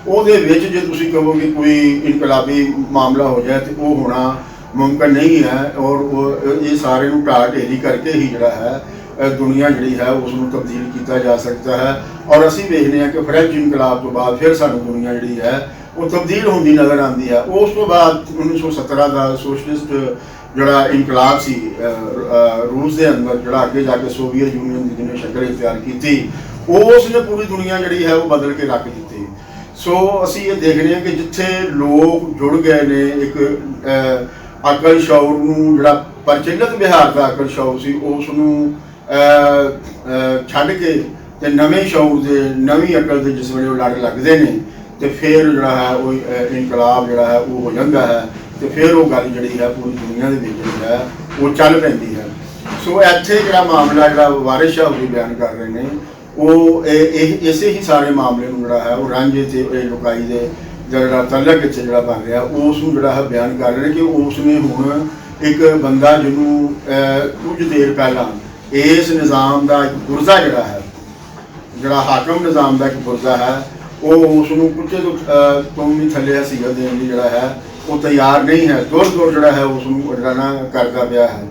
ਉਹਦੇ ਵਿੱਚ ਜੇ ਤੁਸੀਂ ਕਹੋਗੇ ਕੋਈ ਇਨਕਲਾਬੀ ਮਾਮਲਾ ਹੋ ਜਾਏ ਤੇ ਉਹ ਹੋਣਾ ਮੁਮਕਿਨ ਨਹੀਂ ਹੈ ਔਰ ਇਹ ਸਾਰੇ ਨੂੰ ਢਾਹ ਢੇਰੀ ਕਰਕੇ ਹੀ ਜਿਹੜਾ ਹੈ ਦੁਨੀਆ ਜਿਹੜੀ ਹੈ ਉਸ ਨੂੰ ਤਬਦੀਲ ਕੀਤਾ ਜਾ ਸਕਦਾ ਹੈ। ਔਰ ਅਸੀਂ ਵੇਖਦੇ ਹਾਂ ਕਿ ਫ੍ਰੈਂਚ ਇਨਕਲਾਬ ਤੋਂ ਬਾਅਦ ਫਿਰ ਸਾਨੂੰ ਦੁਨੀਆ ਜਿਹੜੀ ਹੈ ਉਹ ਤਬਦੀਲ ਹੁੰਦੀ ਨਜ਼ਰ ਆਉਂਦੀ ਹੈ। ਉਸ ਤੋਂ ਬਾਅਦ 1917 ਦਾ ਸੋਸ਼ਲਿਸਟ ਜਿਹੜਾ ਇਨਕਲਾਬ ਸੀ ਰੂਸ ਦੇ ਅੰਦਰ, ਜਿਹੜਾ ਅੱਗੇ ਜਾ ਕੇ ਸੋਵੀਅਤ ਯੂਨੀਅਨ ਦੀ ਜਿਹਨੇ ਸ਼ਕਲ ਇਖਤਿਆਰ ਕੀਤੀ, ਉਸ ਨੇ ਪੂਰੀ ਦੁਨੀਆ ਜਿਹੜੀ ਹੈ ਉਹ ਬਦਲ ਕੇ ਰੱਖ ਦਿੱਤੀ। ਸੋ ਅਸੀਂ ਇਹ ਦੇਖਦੇ ਹਾਂ ਕਿ ਜਿੱਥੇ ਲੋਕ ਜੁੜ ਗਏ ਨੇ ਇੱਕ ਅਕਲ ਸ਼ੌਰ ਨੂੰ, ਜਿਹੜਾ ਪ੍ਰਚਲਿਤ ਵਿਹਾਰ ਦਾ ਅਕਲ ਸ਼ੌਰ ਸੀ ਉਸ ਨੂੰ ਛੱਡ ਕੇ ਤੇ ਨਵੇਂ ਸ਼ੌਰ ਦੇ, ਨਵੀਂ ਅਕਲ ਦੇ ਜਿਸ ਵੇਲੇ ਉਹ ਲੜ ਲੱਗਦੇ ਨੇ ਤੇ ਫਿਰ ਜਿਹੜਾ ਹੈ ਉਹ ਇਨਕਲਾਬ ਜਿਹੜਾ ਹੈ ਉਹ ਹੋ ਜਾਂਦਾ ਹੈ ਤੇ ਫਿਰ ਉਹ ਗੱਲ ਜਿਹੜੀ ਹੈ ਪੂਰੀ ਦੁਨੀਆ ਦੇ ਵਿੱਚ ਜਿਹੜੀ ਹੈ ਉਹ ਚੱਲ ਪੈਂਦੀ ਹੈ। ਸੋ ਇੱਥੇ ਜਿਹੜਾ ਮਾਮਲਾ ਜਿਹੜਾ ਵਾਰਿਸ ਸ਼ਾਹ ਜੀ ਬਿਆਨ ਕਰ ਰਹੇ ਨੇ ਉਹ ਇਸੇ ਹੀ ਸਾਰੇ ਮਾਮਲੇ ਨੂੰ ਜਿਹੜਾ ਹੈ ਉਹ ਰਾਂਝੇ ਤੇ ਲੁਕਾਈ ਦੇ ਜਿਹੜਾ ਤਲਕ ਇੱਥੇ ਜਿਹੜਾ ਬਣ ਰਿਹਾ ਉਸ ਨੂੰ ਜਿਹੜਾ ਹੈ ਬਿਆਨ ਕਰ ਰਹੇ ਨੇ ਕਿ ਉਸ ਨੇ ਹੁਣ ਇੱਕ ਬੰਦਾ ਜਿਹਨੂੰ ਕੁਝ ਦੇਰ ਪਹਿਲਾਂ ਇਸ ਨਿਜ਼ਾਮ ਦਾ ਇੱਕ ਪੁਰਜ਼ਾ ਜਿਹੜਾ ਹਾਕਮ ਨਿਜ਼ਾਮ ਦਾ ਇੱਕ ਪੁਰਜ਼ਾ ਹੈ ਉਹ ਉਸ ਨੂੰ ਕੁੱਤੇ ਤੋਂ ਵੀ ਥੱਲੇ ਹਸੀਅਤ ਦੇਣ ਲਈ ਜਿਹੜਾ ਹੈ ਉਹ ਤਿਆਰ ਨਹੀਂ ਹੈ, ਦੌਰ ਜਿਹੜਾ ਹੈ ਉਸ ਨੂੰ ਜਿਹੜਾ ਨਾ ਕਰਦਾ ਪਿਆ ਹੈ।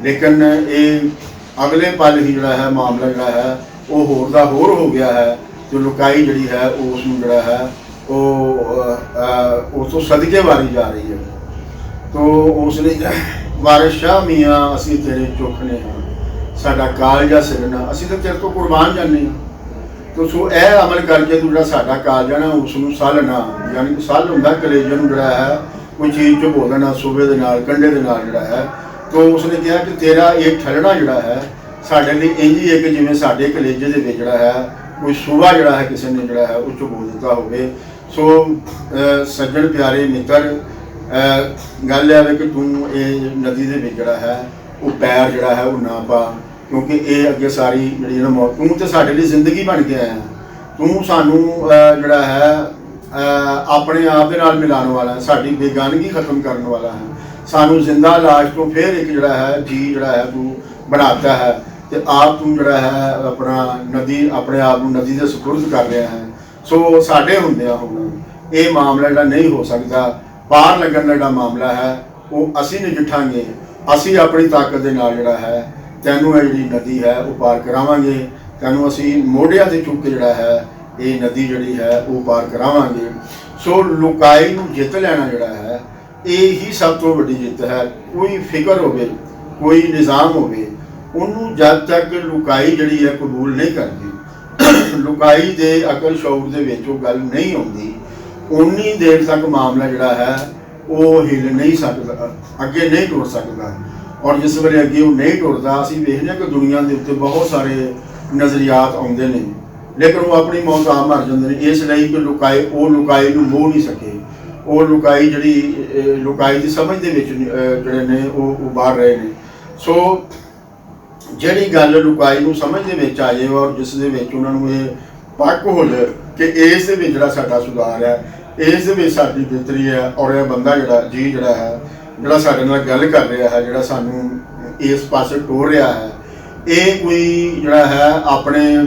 ਲੇਕਿਨ ਇਹ ਅਗਲੇ ਪਲ ਹੀ ਜਿਹੜਾ ਹੈ ਮਾਮਲਾ ਜਿਹੜਾ ਹੈ ਉਹ ਹੋਰ ਦਾ ਹੋਰ ਹੋ ਗਿਆ ਹੈ ਤੇ ਲੁਕਾਈ ਜਿਹੜੀ ਹੈ ਉਸ ਨੂੰ ਜਿਹੜਾ ਹੈ ਉਹ ਉਸ ਤੋਂ ਸਦਕੇ ਵਾਰੀ ਜਾ ਰਹੀ ਹੈ। ਤੋ ਉਸ ਨੇ ਵਾਰਿਸ ਸ਼ਾਹ ਮੀਆਂ ਅਸੀਂ ਤੇਰੇ ਚੁੱਕਨੇ ਹਾਂ, ਸਾਡਾ ਕਾਲਜਾ ਸਿਰਨਾ, ਅਸੀਂ ਤਾਂ ਤੇਰੇ ਤੋਂ ਕੁਰਬਾਨ ਜਾਂਦੇ ਹਾਂ। ਤੋ ਸੋ ਇਹ ਅਮਲ ਕਰਕੇ ਤੂੰ ਜਿਹੜਾ ਸਾਡਾ ਕਾਲਜਾ ਨਾ ਉਸ ਨੂੰ ਸੱਲਣਾ, ਯਾਨੀ ਕਿ ਸੱਲ ਹੁੰਦਾ ਕਲੇਜੇ ਨੂੰ ਜਿਹੜਾ ਹੈ ਕੋਈ ਚੀਜ਼ ਚੁਭੋ ਦੇਣਾ ਸੂਬੇ ਦੇ ਨਾਲ ਕੰਢੇ ਦੇ ਨਾਲ ਜਿਹੜਾ ਹੈ। ਤੋ ਉਸਨੇ ਕਿਹਾ ਕਿ ਤੇਰਾ ਇਹ ਠੱਲਣਾ ਜਿਹੜਾ ਹੈ ਸਾਡੇ ਲਈ ਇੰਝ ਹੀ ਹੈ ਕਿ ਜਿਵੇਂ ਸਾਡੇ ਕਲੇਜੇ ਦੇ ਵਿੱਚ ਜਿਹੜਾ ਹੈ ਕੋਈ ਸੂਬਾ ਜਿਹੜਾ ਹੈ ਕਿਸੇ ਨੇ ਜਿਹੜਾ ਹੈ ਉਹ ਚੁਭੋ ਦਿੱਤਾ ਹੋਵੇ। ਸੋ ਸੱਜਣ ਪਿਆਰੇ ਮਿੱਤਰ, ਗੱਲ ਇਹ ਹੈ ਕਿ ਤੂੰ ਇਹ ਨਦੀ ਦੇ ਵਿੱਚ ਜਿਹੜਾ ਹੈ ਉਹ ਪੈਰ ਜਿਹੜਾ ਹੈ ਉਹ ਨਾ ਪਾ, ਕਿਉਂਕਿ ਇਹ ਅੱਗੇ ਸਾਰੀ ਜਿਹੜੀ ਨਾ ਮੌਤ, ਤੂੰ ਤੇ ਸਾਡੇ ਲਈ ਜ਼ਿੰਦਗੀ ਬਣ ਕੇ ਆਇਆ, ਤੂੰ ਸਾਨੂੰ ਜਿਹੜਾ ਹੈ ਆਪਣੇ ਆਪ ਦੇ ਨਾਲ ਮਿਲਾਉਣ ਵਾਲਾ ਹੈ, ਸਾਡੀ ਬੇਗਾਨਗੀ ਖਤਮ ਕਰਨ ਵਾਲਾ ਹੈ, ਸਾਨੂੰ ਜ਼ਿੰਦਾ ਲਾਸ਼ ਤੋਂ ਫਿਰ ਇੱਕ ਜਿਹੜਾ ਹੈ ਜੀ ਜਿਹੜਾ ਹੈ ਤੂੰ ਬਣਾਤਾ ਹੈ ਤੇ ਆਪ ਤੂੰ ਜਿਹੜਾ ਹੈ ਆਪਣਾ ਨਦੀ ਆਪਣੇ ਆਪ ਨੂੰ ਨਦੀ ਦੇ ਸਪੁਰਦ ਕਰ ਰਿਹਾ ਹੈ। ਸੋ ਸਾਡੇ ਹੁੰਦਿਆਂ ਹੁਣ ਇਹ ਮਾਮਲਾ ਜਿਹੜਾ ਨਹੀਂ ਹੋ ਸਕਦਾ, ਪਾਰ ਲੱਗਣ ਦਾ ਜਿਹੜਾ ਮਾਮਲਾ ਹੈ ਉਹ ਅਸੀਂ ਨਜਿੱਠਾਂਗੇ, ਅਸੀਂ ਆਪਣੀ ਤਾਕਤ ਦੇ ਨਾਲ ਜਿਹੜਾ ਹੈ ਤੈਨੂੰ ਇਹ ਜਿਹੜੀ ਨਦੀ ਹੈ ਉਹ ਪਾਰ ਕਰਾਵਾਂਗੇ, ਤੈਨੂੰ ਅਸੀਂ ਮੋਢਿਆਂ ਤੇ ਚੁੱਕ ਕੇ ਜਿਹੜਾ ਹੈ ਇਹ ਨਦੀ ਜਿਹੜੀ ਹੈ ਉਹ ਪਾਰ ਕਰਾਵਾਂਗੇ। ਸੋ ਲੁਕਾਈ ਨੂੰ ਜਿੱਤ ਲੈਣਾ ਜਿਹੜਾ ਹੈ ਇਹ ਹੀ ਸਭ ਤੋਂ ਵੱਡੀ ਜਿੱਤ ਹੈ। ਕੋਈ ਫਿਕਰ ਹੋਵੇ, ਕੋਈ ਨਿਜ਼ਾਮ ਹੋਵੇ, ਉਹਨੂੰ ਜਦ ਤੱਕ ਲੁਕਾਈ ਜਿਹੜੀ ਹੈ ਕਬੂਲ ਨਹੀਂ ਕਰਦੀ, ਲੁਕਾਈ ਦੇ ਅਕਲ ਸ਼ੌਰ ਦੇ ਵਿੱਚ ਉਹ ਗੱਲ ਨਹੀਂ ਆਉਂਦੀ, ਉਨੀ ਦੇਰ ਤੱਕ ਮਾਮਲਾ ਜਿਹੜਾ ਹੈ ਉਹ ਹਿੱਲ ਨਹੀਂ ਸਕਦਾ, ਅੱਗੇ ਨਹੀਂ ਟੁਰ ਸਕਦਾ। ਔਰ ਜਿਸ ਵੇਲੇ ਅੱਗੇ ਉਹ ਨਹੀਂ ਟੁਰਦਾ, ਅਸੀਂ ਵੇਖਦੇ ਹਾਂ ਕਿ ਦੁਨੀਆ ਦੇ ਉੱਤੇ ਬਹੁਤ ਸਾਰੇ ਨਜ਼ਰੀਆਤ ਆਉਂਦੇ ਨੇ, ਲੇਕਿਨ ਉਹ ਆਪਣੀ ਮੌਤ ਆਪ ਮਰ ਜਾਂਦੇ ਨੇ, ਇਸ ਲਈ ਕਿ ਲੁਕਾਈ ਨੂੰ ਮੋਹ ਨਹੀਂ ਸਕੇ, ਉਹ ਲੁਕਾਈ ਦੀ ਸਮਝ ਦੇ ਵਿੱਚ ਜਿਹੜੇ ਨੇ ਉਹ ਉਭਾਰ ਰਹੇ ਨੇ। ਸੋ ਜਿਹੜੀ ਗੱਲ ਲੁਕਾਈ ਨੂੰ ਸਮਝ ਦੇ ਵਿੱਚ ਆ ਜਾਏ ਔਰ ਜਿਸ ਦੇ ਵਿੱਚ ਉਹਨਾਂ ਨੂੰ ਇਹ ਪੱਕ ਹੋ ਜਾਏ ਕਿ ਇਸ ਦੇ ਵਿੱਚ ਜਿਹੜਾ ਸਾਡਾ ਸੁਧਾਰ ਹੈ, ਇਸ ਦੇ ਵਿੱਚ ਸਾਡੀ ਬਿਹਤਰੀ ਹੈ ਔਰ ਇਹ ਬੰਦਾ ਜਿਹੜਾ ਸਾਡੇ ਨਾਲ ਗੱਲ ਕਰ ਰਿਹਾ ਹੈ, ਜਿਹੜਾ ਸਾਨੂੰ ਇਸ ਪਾਸੇ ਟੋਰ ਰਿਹਾ ਹੈ, ਇਹ ਕੋਈ ਜਿਹੜਾ ਹੈ ਆਪਣੇ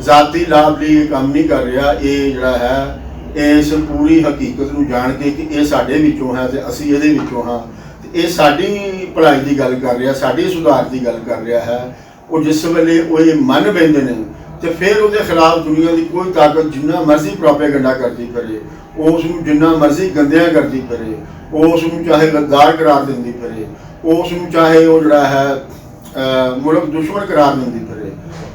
ਜ਼ਾਤੀ ਲਾਭ ਲਈ ਇਹ ਕੰਮ ਨਹੀਂ ਕਰ ਰਿਹਾ, ਇਹ ਜਿਹੜਾ ਹੈ ਇਸ ਪੂਰੀ ਹਕੀਕਤ ਨੂੰ ਜਾਣ ਕੇ ਕਿ ਇਹ ਸਾਡੇ ਵਿੱਚੋਂ ਹੈ ਤੇ ਅਸੀਂ ਇਹਦੇ ਵਿੱਚੋਂ ਹਾਂ, ਤੇ ਇਹ ਸਾਡੀ ਭਲਾਈ ਦੀ ਗੱਲ ਕਰ ਰਿਹਾ, ਸਾਡੀ ਸੁਧਾਰ ਦੀ ਗੱਲ ਕਰ ਰਿਹਾ ਹੈ। ਉਹ ਜਿਸ ਵੇਲੇ ਉਹ ਇਹ ਮੰਨ ਬੈਂਦੇ ਨੇ ਤੇ ਫਿਰ ਉਹਦੇ ਖਿਲਾਫ ਦੁਨੀਆ ਦੀ ਕੋਈ ਤਾਕਤ ਜਿੰਨਾ ਮਰਜ਼ੀ ਪ੍ਰੋਪੇਗੈਂਡਾ ਕਰਦੀ ਫਿਰੇ, ਉਸ ਨੂੰ ਜਿੰਨਾ ਮਰਜ਼ੀ ਗੰਦਿਆਂ ਕਰਦੀ ਫਿਰੇ, ਉਸ ਨੂੰ ਚਾਹੇ ਗੱਦਾਰ ਕਰਾਰ ਦਿੰਦੀ ਫਿਰੇ, ਉਸ ਨੂੰ ਚਾਹੇ ਉਹ ਜਿਹੜਾ ਹੈ ਮੁਲਕ ਦੁਸ਼ਮਣ ਕਰਾਰ ਦਿੰਦੀ ਫਿਰੇ,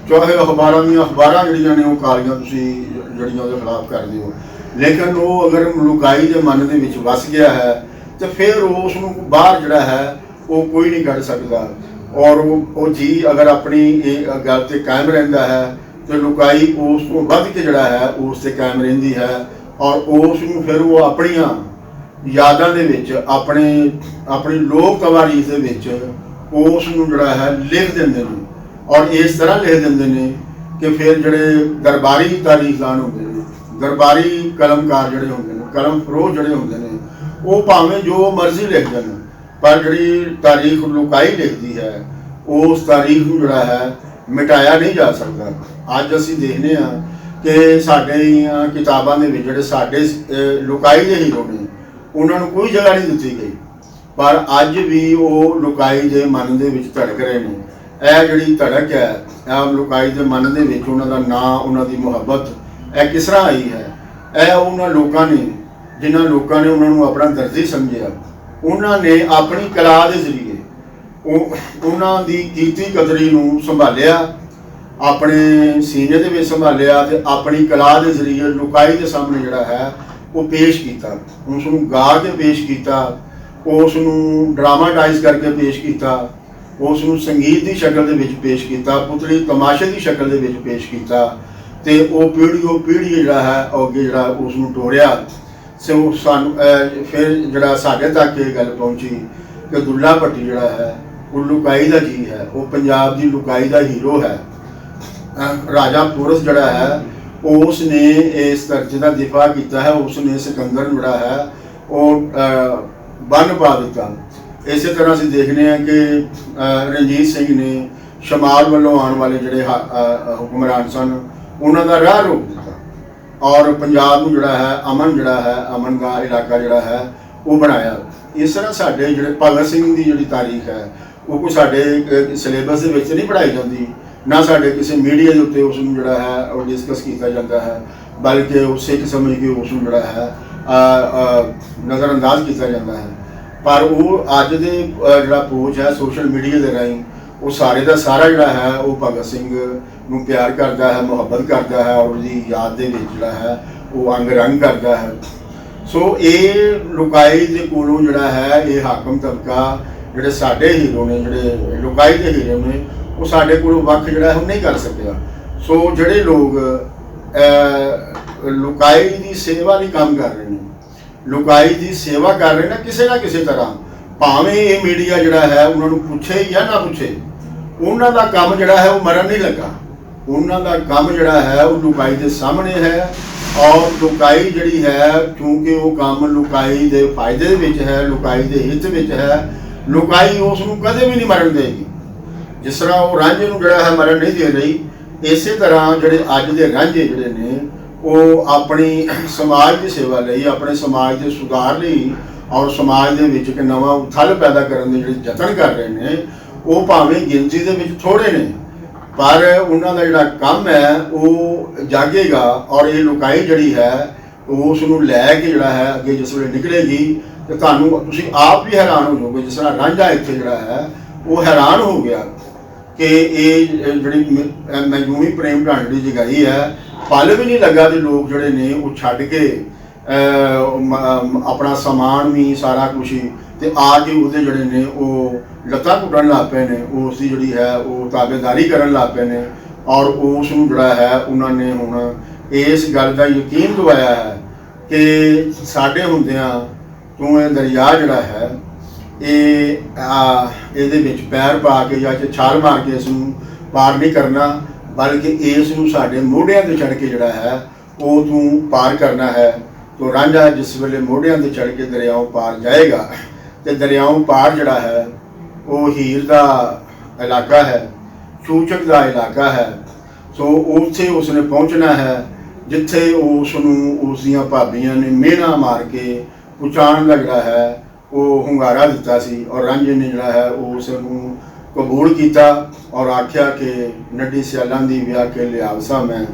ਚਾਹੇ ਅਖਬਾਰਾਂ ਜਿਹੜੀਆਂ ਨੇ ਉਹ ਕਾਲੀਆਂ ਤੁਸੀਂ ਜਿਹੜੀਆਂ ਉਹਦੇ ਖਿਲਾਫ ਕਰਦੇ ਹੋ, ਲੇਕਿਨ ਉਹ ਅਗਰ ਲੁਕਾਈ ਦੇ ਮਨ ਦੇ ਵਿੱਚ ਵਸ ਗਿਆ ਹੈ ਤੇ ਫਿਰ ਉਸ ਨੂੰ ਬਾਹਰ ਜਿਹੜਾ ਹੈ ਉਹ ਕੋਈ ਨਹੀਂ ਕੱਢ ਸਕਦਾ। ਔਰ ਉਹ ਜੀ ਅਗਰ ਆਪਣੀ ਇਹ ਗੱਲ ਤੇ ਕਾਇਮ ਰਹਿੰਦਾ ਹੈ ਤੇ ਲੁਕਾਈ ਉਸ ਤੋਂ ਵੱਧ ਕੇ ਜਿਹੜਾ ਹੈ ਉਸ ਤੇ ਕਾਇਮ ਰਹਿੰਦੀ ਹੈ ਔਰ ਉਸ ਨੂੰ ਫਿਰ ਉਹ ਆਪਣੀਆਂ ਯਾਦਾਂ ਦੇ ਵਿੱਚ ਆਪਣੀ ਲੋਕ ਤਵਾਰੀਖ ਦੇ ਵਿੱਚ ਉਸ ਨੂੰ ਜਿਹੜਾ ਹੈ ਲਿਖ ਦਿੰਦੇ ਨੇ ਔਰ ਇਸ ਤਰ੍ਹਾਂ ਲਿਖ ਦਿੰਦੇ ਨੇ ਕਿ ਫਿਰ ਜਿਹੜੇ ਦਰਬਾਰੀ ਤਾਰੀਖਦਾਨ ਹੁੰਦੇ ਨੇ, ਦਰਬਾਰੀ ਕਲਮਕਾਰ ਜਿਹੜੇ ਹੁੰਦੇ ਨੇ, ਕਲਮ ਫਰੋਸ਼ ਜਿਹੜੇ ਹੁੰਦੇ ਨੇ, ਉਹ ਭਾਵੇਂ ਜੋ ਮਰਜ਼ੀ ਲਿਖ ਦੇਣ, ਪਰ ਜਿਹੜੀ ਤਾਰੀਖ ਲੁਕਾਈ ਲਿਖਦੀ ਹੈ ਉਸ ਤਾਰੀਖ ਨੂੰ ਜਿਹੜਾ ਹੈ ਮਿਟਾਇਆ ਨਹੀਂ ਜਾ ਸਕਦਾ। ਅੱਜ ਅਸੀਂ ਦੇਖਦੇ ਹਾਂ ਕਿ ਸਾਡੀਆਂ ਕਿਤਾਬਾਂ ਦੇ ਵਿੱਚ ਜਿਹੜੇ ਸਾਡੇ ਲੁਕਾਈ ਦੇ ਹੀਰੋ ਨੇ ਉਹਨਾਂ ਨੂੰ ਕੋਈ ਜਗ੍ਹਾ ਨਹੀਂ ਦਿੱਤੀ ਗਈ, ਪਰ ਅੱਜ ਵੀ ਉਹ ਲੁਕਾਈ ਦੇ ਮਨ ਦੇ ਵਿੱਚ ਧੜਕ ਰਹੇ ਨੇ। ਇਹ ਜਿਹੜੀ ਧੜਕ ਹੈ ਇਹ ਲੁਕਾਈ ਦੇ ਮਨ ਦੇ ਵਿੱਚ ਉਹਨਾਂ ਦਾ ਨਾਂ, ਉਹਨਾਂ ਦੀ ਮੁਹੱਬਤ ਇਹ ਕਿਸ ਤਰ੍ਹਾਂ ਆਈ ਹੈ? ਇਹ ਉਹਨਾਂ ਲੋਕਾਂ ਨੇ ਜਿਨ੍ਹਾਂ ਲੋਕਾਂ ਨੇ ਉਹਨਾਂ ਨੂੰ ਆਪਣਾ ਦਰਜੀ ਸਮਝਿਆ, ਉਹਨਾਂ ਨੇ ਆਪਣੀ ਕਲਾ ਦੇ ਜ਼ਰੀਏ ਉਹਨਾਂ ਦੀ ਕੀਤੀ ਕਦਰੀ ਨੂੰ ਸੰਭਾਲਿਆ, ਆਪਣੇ ਸੀਨੇ ਦੇ ਵਿੱਚ ਸੰਭਾਲਿਆ ਤੇ ਆਪਣੀ ਕਲਾ ਦੇ ਜ਼ਰੀਏ ਲੁਕਾਈ ਦੇ ਸਾਹਮਣੇ ਜਿਹੜਾ ਹੈ ਉਹ ਪੇਸ਼ ਕੀਤਾ, ਉਸ ਨੂੰ ਗਾ ਕੇ ਪੇਸ਼ ਕੀਤਾ, ਉਸ ਨੂੰ ਡਰਾਮਾਟਾਈਜ਼ ਕਰਕੇ ਪੇਸ਼ ਕੀਤਾ, ਉਸ ਨੂੰ ਸੰਗੀਤ ਦੀ ਸ਼ਕਲ ਦੇ ਵਿੱਚ ਪੇਸ਼ ਕੀਤਾ, ਪੁਤਲੀ ਤਮਾਸ਼ੇ ਦੀ ਸ਼ਕਲ ਦੇ ਵਿੱਚ ਪੇਸ਼ ਕੀਤਾ ਤੇ ਉਹ ਪੀੜ੍ਹੀ ਜਿਹੜਾ ਹੈ ਅੱਗੇ ਜਿਹੜਾ ਉਸ ਨੂੰ ਟੋਰਿਆ। ਸਾਨੂੰ ਫਿਰ ਜਿਹੜਾ ਸਾਡੇ ਤੱਕ ਇਹ ਗੱਲ ਪਹੁੰਚੀ ਕਿ ਦੁੱਲਾ ਭੱਟੀ ਜਿਹੜਾ ਹੈ ਉਹ ਲੁਕਾਈ ਦਾ ਜੀ ਹੈ, ਉਹ ਪੰਜਾਬ ਦੀ ਲੁਕਾਈ ਦਾ ਹੀਰੋ ਹੈ। ਰਾਜਾ ਪੁਰਸ਼ ਜਿਹੜਾ ਹੈ ਉਸ ਨੇ ਇਸ ਦਰਜੇ ਦਾ ਦਿਫਾ ਕੀਤਾ ਹੈ, ਉਸ ਨੇ ਸਿਕੰਦਰ ਨੂੰ ਜਿਹੜਾ ਹੈ ਉਹ ਬੰਨ ਪਾ ਦਿੱਤਾ। ਇਸੇ ਤਰ੍ਹਾਂ ਅਸੀਂ ਦੇਖਦੇ ਹਾਂ ਕਿ ਰਣਜੀਤ ਸਿੰਘ ਨੇ ਸ਼ਮਾਲ ਵੱਲੋਂ ਆਉਣ ਵਾਲੇ ਜਿਹੜੇ ਹੁਕਮਰਾਨ ਸਨ ਉਹਨਾਂ ਦਾ ਰਾਹ ਰੋਕ ਦਿੱਤਾ ਔਰ ਪੰਜਾਬ ਨੂੰ ਜਿਹੜਾ ਹੈ ਅਮਨ ਦਾ ਇਲਾਕਾ ਜਿਹੜਾ ਹੈ ਉਹ ਬਣਾਇਆ। ਇਸ ਤਰ੍ਹਾਂ ਸਾਡੇ ਜਿਹੜੇ ਭਗਤ ਸਿੰਘ ਦੀ ਜਿਹੜੀ ਤਾਰੀਖ ਹੈ ਉਹ ਕੋਈ ਸਾਡੇ ਸਿਲੇਬਸ ਦੇ ਵਿੱਚ ਨਹੀਂ ਪੜ੍ਹਾਈ ਜਾਂਦੀ, ਨਾ ਸਾਡੇ ਕਿਸੇ ਮੀਡੀਆ ਦੇ ਉੱਤੇ ਉਸ ਨੂੰ ਜਿਹੜਾ ਹੈ ਉਹ ਡਿਸਕਸ ਕੀਤਾ ਜਾਂਦਾ ਹੈ, ਬਲਕਿ ਉਹ ਸਿੱਖ ਸਮਝ ਕੇ ਉਸ ਨੂੰ ਜਿਹੜਾ ਹੈ ਨਜ਼ਰਅੰਦਾਜ਼ ਕੀਤਾ ਜਾਂਦਾ ਹੈ। ਪਰ ਉਹ ਅੱਜ ਦੇ ਜਿਹੜਾ ਪੋਚ ਹੈ ਸੋਸ਼ਲ ਮੀਡੀਆ ਦੇ ਰਾਹੀਂ ਉਹ ਸਾਰੇ ਦਾ ਸਾਰਾ ਜਿਹੜਾ ਹੈ ਉਹ ਭਗਤ ਸਿੰਘ ਨੂੰ ਪਿਆਰ ਕਰਦਾ ਹੈ, ਮੁਹੱਬਤ ਕਰਦਾ ਹੈ ਔਰ ਉਹਦੀ ਯਾਦ ਦੇ ਵਿੱਚ ਜਿਹੜਾ ਹੈ ਉਹ ਅੰਗ ਰੰਗ ਕਰਦਾ ਹੈ। ਸੋ ਇਹ ਲੁਕਾਈ ਦੇ ਕੋਲੋਂ ਜਿਹੜਾ ਹੈ ਇਹ ਹਾਕਮ ਤਬਕਾ ਜਿਹੜੇ ਸਾਡੇ ਹੀਰੋ ਨੇ, ਜਿਹੜੇ ਲੁਕਾਈ ਦੇ ਹੀਰੋ ਨੇ, ਉਹ ਸਾਡੇ ਕੋਲੋਂ ਵੱਖ ਜਿਹੜਾ ਉਹ ਨਹੀਂ ਕਰ ਸਕਿਆ। ਸੋ ਜਿਹੜੇ ਲੋਕ ਲੁਕਾਈ ਦੀ ਸੇਵਾ ਲਈ ਕੰਮ ਕਰ ਰਹੇ ਨੇ, ਲੁਕਾਈ ਦੀ ਸੇਵਾ ਕਰ ਰਹੇ ਨੇ ਕਿਸੇ ਨਾ ਕਿਸੇ ਤਰ੍ਹਾਂ, ਭਾਵੇਂ ਇਹ ਮੀਡੀਆ ਜਿਹੜਾ ਹੈ ਉਹਨਾਂ ਨੂੰ ਪੁੱਛੇ ਜਾਂ ਨਾ ਪੁੱਛੇ, ਉਹਨਾਂ ਦਾ ਕੰਮ ਜਿਹੜਾ ਹੈ ਉਹ ਮਰਨ ਨਹੀਂ ਲੱਗਾ। ਉਹਨਾਂ ਦਾ ਕੰਮ ਜਿਹੜਾ ਹੈ ਉਹ ਲੁਕਾਈ ਦੇ ਸਾਹਮਣੇ ਹੈ ਔਰ ਲੁਕਾਈ ਜਿਹੜੀ ਹੈ ਕਿਉਂਕਿ ਉਹ ਕੰਮ ਲੁਕਾਈ ਦੇ ਫਾਇਦੇ ਦੇ ਵਿੱਚ ਹੈ, ਲੁਕਾਈ ਦੇ ਹਿੱਤ ਵਿੱਚ ਹੈ, ਲੁਕਾਈ ਉਸ ਨੂੰ ਕਦੇ ਵੀ ਨਹੀਂ ਮਰਨ ਦੇਗੀ। ਜਿਸ ਤਰ੍ਹਾਂ ਉਹ ਰਾਂਝੇ ਨੂੰ ਜਿਹੜਾ ਹੈ ਮਰਨ ਨਹੀਂ ਦੇ ਰਹੀ, ਇਸੇ ਤਰ੍ਹਾਂ ਜਿਹੜੇ ਅੱਜ ਦੇ ਰਾਂਝੇ ਜਿਹੜੇ ਨੇ ਉਹ ਆਪਣੀ ਸਮਾਜ ਦੀ ਸੇਵਾ ਲਈ, ਆਪਣੇ ਸਮਾਜ ਦੇ ਸੁਧਾਰ ਲਈ ਔਰ ਸਮਾਜ ਦੇ ਵਿੱਚ ਇੱਕ ਨਵਾਂ ਉਥਲ ਪੈਦਾ ਕਰਨ ਦੇ ਜਿਹੜੇ ਯਤਨ ਕਰ ਰਹੇ ਨੇ, ਉਹ ਭਾਵੇਂ ਗਿਣਤੀ ਦੇ ਵਿੱਚ ਥੋੜ੍ਹੇ ਨੇ ਪਰ ਉਹਨਾਂ ਦਾ ਜਿਹੜਾ ਕੰਮ ਹੈ ਉਹ ਜਾਗੇਗਾ ਔਰ ਇਹ ਲੁਕਾਈ ਜਿਹੜੀ ਹੈ ਉਸ ਨੂੰ ਲੈ ਕੇ ਜਿਹੜਾ ਹੈ ਅੱਗੇ ਜਿਸ ਵੇਲੇ ਨਿਕਲੇਗੀ ਤੇ ਤੁਸੀਂ ਆਪ ਵੀ ਹੈਰਾਨ ਹੋ ਜਾਓਗੇ। ਜਿਸ ਤਰ੍ਹਾਂ ਰਾਂਝਾ ਇੱਥੇ ਜਿਹੜਾ ਹੈ ਉਹ ਹੈਰਾਨ ਹੋ ਗਿਆ ਕਿ ਇਹ ਜਿਹੜੀ ਮਜਮੂਈ ਪ੍ਰੇਮ ਢਾਂਡ ਦੀ ਜਗਾਈ ਹੈ, ਪਲ ਵੀ ਨਹੀਂ ਲੱਗਾ ਤੇ ਲੋਕ ਜਿਹੜੇ ਨੇ ਉਹ ਛੱਡ ਕੇ ਆਪਣਾ ਸਮਾਨ ਵੀ ਸਾਰਾ ਕੁਛ ਹੀ ਤੇ ਆ ਕੇ ਉਹਦੇ ਜਿਹੜੇ ਨੇ ਉਹ ਲੱਤਾਂ ਘੁੱਟਣ ਲੱਗ ਪਏ ਨੇ, ਉਸ ਦੀ ਜਿਹੜੀ ਹੈ ਉਹ ਤਾਬੇਦਾਰੀ ਕਰਨ ਲੱਗ ਪਏ ਨੇ ਔਰ ਉਸ ਨੂੰ ਜਿਹੜਾ ਹੈ ਉਹਨਾਂ ਨੇ ਹੁਣ ਇਸ ਗੱਲ ਦਾ ਯਕੀਨ ਦਿਵਾਇਆ ਹੈ ਕਿ ਸਾਡੇ ਹੁੰਦਿਆਂ ਤੂੰ ਇਹ ਦਰਿਆ ਜਿਹੜਾ ਹੈ ਇਹਦੇ ਵਿੱਚ ਪੈਰ ਪਾ ਕੇ ਜਾਂ ਛਾਲ ਮਾਰ ਕੇ ਇਸ ਨੂੰ ਪਾਰ ਨਹੀਂ ਕਰਨਾ, ਬਲਕਿ ਇਸ ਨੂੰ ਸਾਡੇ ਮੋਢਿਆਂ ਤੇ ਚੜ੍ਹ ਕੇ ਜਿਹੜਾ ਹੈ ਉਹ ਤੂੰ ਪਾਰ ਕਰਨਾ ਹੈ। ਤੋ ਰਾਂਝਾ ਜਿਸ ਵੇਲੇ ਮੋਢਿਆਂ ਤੇ ਚੜ੍ਹ ਕੇ ਦਰਿਆਓਂ ਪਾਰ ਜਾਏਗਾ ਤੇ ਦਰਿਆਓਂ ਪਾਰ ਜਿਹੜਾ ਹੈ ਉਹ ਹੀਰ ਦਾ ਇਲਾਕਾ ਹੈ, ਚੂਚਕ ਦਾ ਇਲਾਕਾ ਹੈ। ਸੋ ਉੱਥੇ ਉਸਨੇ ਪਹੁੰਚਣਾ ਹੈ ਜਿੱਥੇ ਉਸ ਨੂੰ ਉਸ ਦੀਆਂ ਭਾਬੀਆਂ ਨੇ ਮਿਹਣਾ ਮਾਰ ਕੇ ਪਹੁੰਚਾਉਣ ਦਾ ਜਿਹੜਾ ਹੈ ਉਹ ਹੁੰਗਾਰਾ ਦਿੱਤਾ ਸੀ ਔਰ ਰਾਂਝੇ ਨੇ ਜਿਹੜਾ ਹੈ ਉਸ ਨੂੰ ਕਬੂਲ ਕੀਤਾ ਔਰ ਆਖਿਆ ਕਿ ਨੱਡੀ ਸਿਆਲਾਂ ਦੀ ਵਿਆਹ ਕੇ ਲਿਆਵਸਾ ਮੈਂ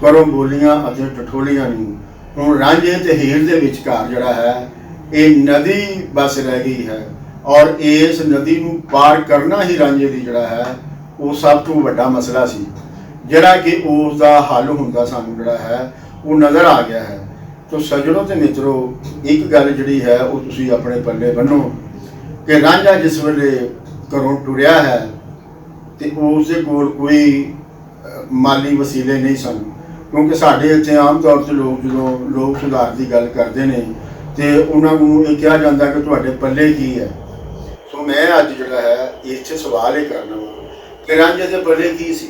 ਕਰੋ ਬੋਲੀਆਂ ਅਤੇ ਟਠੋਲੀਆਂ ਨੂੰ। ਹੁਣ ਰਾਂਝੇ ਤੇ ਹੀਰ ਦੇ ਵਿਚਕਾਰ ਜਿਹੜਾ ਹੈ ਇਹ ਨਦੀ ਬਸ ਰਹਿ ਗਈ ਹੈ ਔਰ ਇਸ ਨਦੀ ਨੂੰ ਪਾਰ ਕਰਨਾ ਹੀ ਰਾਂਝੇ ਦੀ ਜਿਹੜਾ ਹੈ ਉਹ ਸਭ ਤੋਂ ਵੱਡਾ ਮਸਲਾ ਸੀ, ਜਿਹੜਾ ਕਿ ਉਸ ਦਾ ਹੱਲ ਹੁੰਦਾ ਸਾਨੂੰ ਜਿਹੜਾ ਹੈ ਉਹ ਨਜ਼ਰ ਆ ਗਿਆ ਹੈ। ਤੋ ਸੱਜਣੋ ਤੇ ਮਿੱਤਰੋ, ਇੱਕ ਗੱਲ ਜਿਹੜੀ ਹੈ ਉਹ ਤੁਸੀਂ ਆਪਣੇ ਪੱਲੇ ਬੰਨੋ ਕਿ ਰਾਂਝਾ ਜਿਸ ਵੇਲੇ ਘਰੋਂ ਟੁਰਿਆ ਹੈ ਤੇ ਉਸ ਦੇ ਕੋਲ ਕੋਈ ਮਾਲੀ ਵਸੀਲੇ ਨਹੀਂ ਸਨ, ਕਿਉਂਕਿ ਸਾਡੇ ਇੱਥੇ ਆਮ ਤੌਰ 'ਤੇ ਲੋਕ ਜਦੋਂ ਲੋਕ ਸੁਧਾਰ ਦੀ ਗੱਲ ਕਰਦੇ ਨੇ ਤੇ ਉਹਨਾਂ ਨੂੰ ਇਹ ਕਿਹਾ ਜਾਂਦਾ ਕਿ ਤੁਹਾਡੇ ਪੱਲੇ ਕੀ ਹੈ। ਸੋ ਮੈਂ ਅੱਜ ਜਿਹੜਾ ਹੈ ਇੱਥੇ ਸਵਾਲ ਇਹ ਕਰਨਾ ਵਾ ਕਿ ਰਾਂਝੇ ਦੇ ਪੱਲੇ ਕੀ ਸੀ।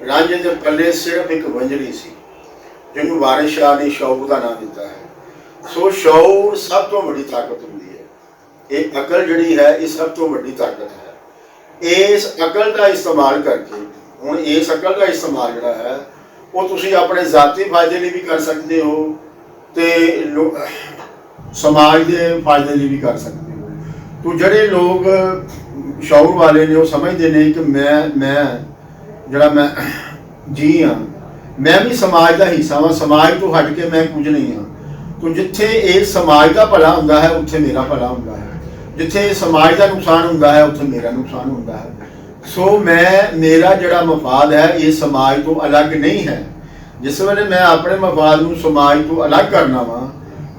ਰਾਂਝੇ ਦੇ ਪੱਲੇ ਸਿਰਫ ਇੱਕ ਵੰਝੜੀ ਸੀ ਜਿਹਨੂੰ ਵਾਰਿਸ ਸ਼ਾਹ ਨੇ ਸ਼ੌਰ ਦਾ ਨਾਮ ਦਿੱਤਾ ਹੈ। ਸੋ ਸ਼ੌਰ ਸਭ ਤੋਂ ਵੱਡੀ ਤਾਕਤ ਹੁੰਦੀ ਹੈ। ਇਹ ਅਕਲ ਜਿਹੜੀ ਹੈ ਇਹ ਸਭ ਤੋਂ ਵੱਡੀ ਤਾਕਤ ਹੈ। ਇਸ ਅਕਲ ਦਾ ਇਸਤੇਮਾਲ ਕਰਕੇ ਹੁਣ ਇਸ ਅਕਲ ਦਾ ਇਸਤੇਮਾਲ ਜਿਹੜਾ ਹੈ ਉਹ ਤੁਸੀਂ ਆਪਣੇ ਜ਼ਾਤੀ ਫਾਇਦੇ ਲਈ ਵੀ ਕਰ ਸਕਦੇ ਹੋ ਤੇ ਸਮਾਜ ਦੇ ਫਾਇਦੇ ਲਈ ਵੀ ਕਰ ਸਕਦੇ ਹੋ। ਤੋ ਜਿਹੜੇ ਲੋਕ ਸ਼ੌਰ ਵਾਲੇ ਨੇ ਉਹ ਸਮਝਦੇ ਨੇ ਕਿ ਮੈਂ ਜੀ ਹਾਂ, ਮੈਂ ਵੀ ਸਮਾਜ ਦਾ ਹਿੱਸਾ ਹਾਂ, ਸਮਾਜ ਤੋਂ ਹਟ ਕੇ ਮੈਂ ਕੁਝ ਨਹੀਂ ਹਾਂ। ਤੋ ਜਿੱਥੇ ਇਹ ਸਮਾਜ ਦਾ ਭਲਾ ਹੁੰਦਾ ਹੈ ਉੱਥੇ ਮੇਰਾ ਭਲਾ ਹੁੰਦਾ ਹੈ, ਜਿੱਥੇ ਸਮਾਜ ਦਾ ਨੁਕਸਾਨ ਹੁੰਦਾ ਹੈ ਉੱਥੇ ਮੇਰਾ ਨੁਕਸਾਨ ਹੁੰਦਾ ਹੈ। ਸੋ ਮੇਰਾ ਜਿਹੜਾ ਮਫਾਦ ਹੈ ਇਹ ਸਮਾਜ ਤੋਂ ਅਲੱਗ ਨਹੀਂ ਹੈ। ਜਿਸ ਵੇਲੇ ਮੈਂ ਆਪਣੇ ਮਫਾਦ ਨੂੰ ਸਮਾਜ ਤੋਂ ਅਲੱਗ ਕਰਨਾ ਵਾ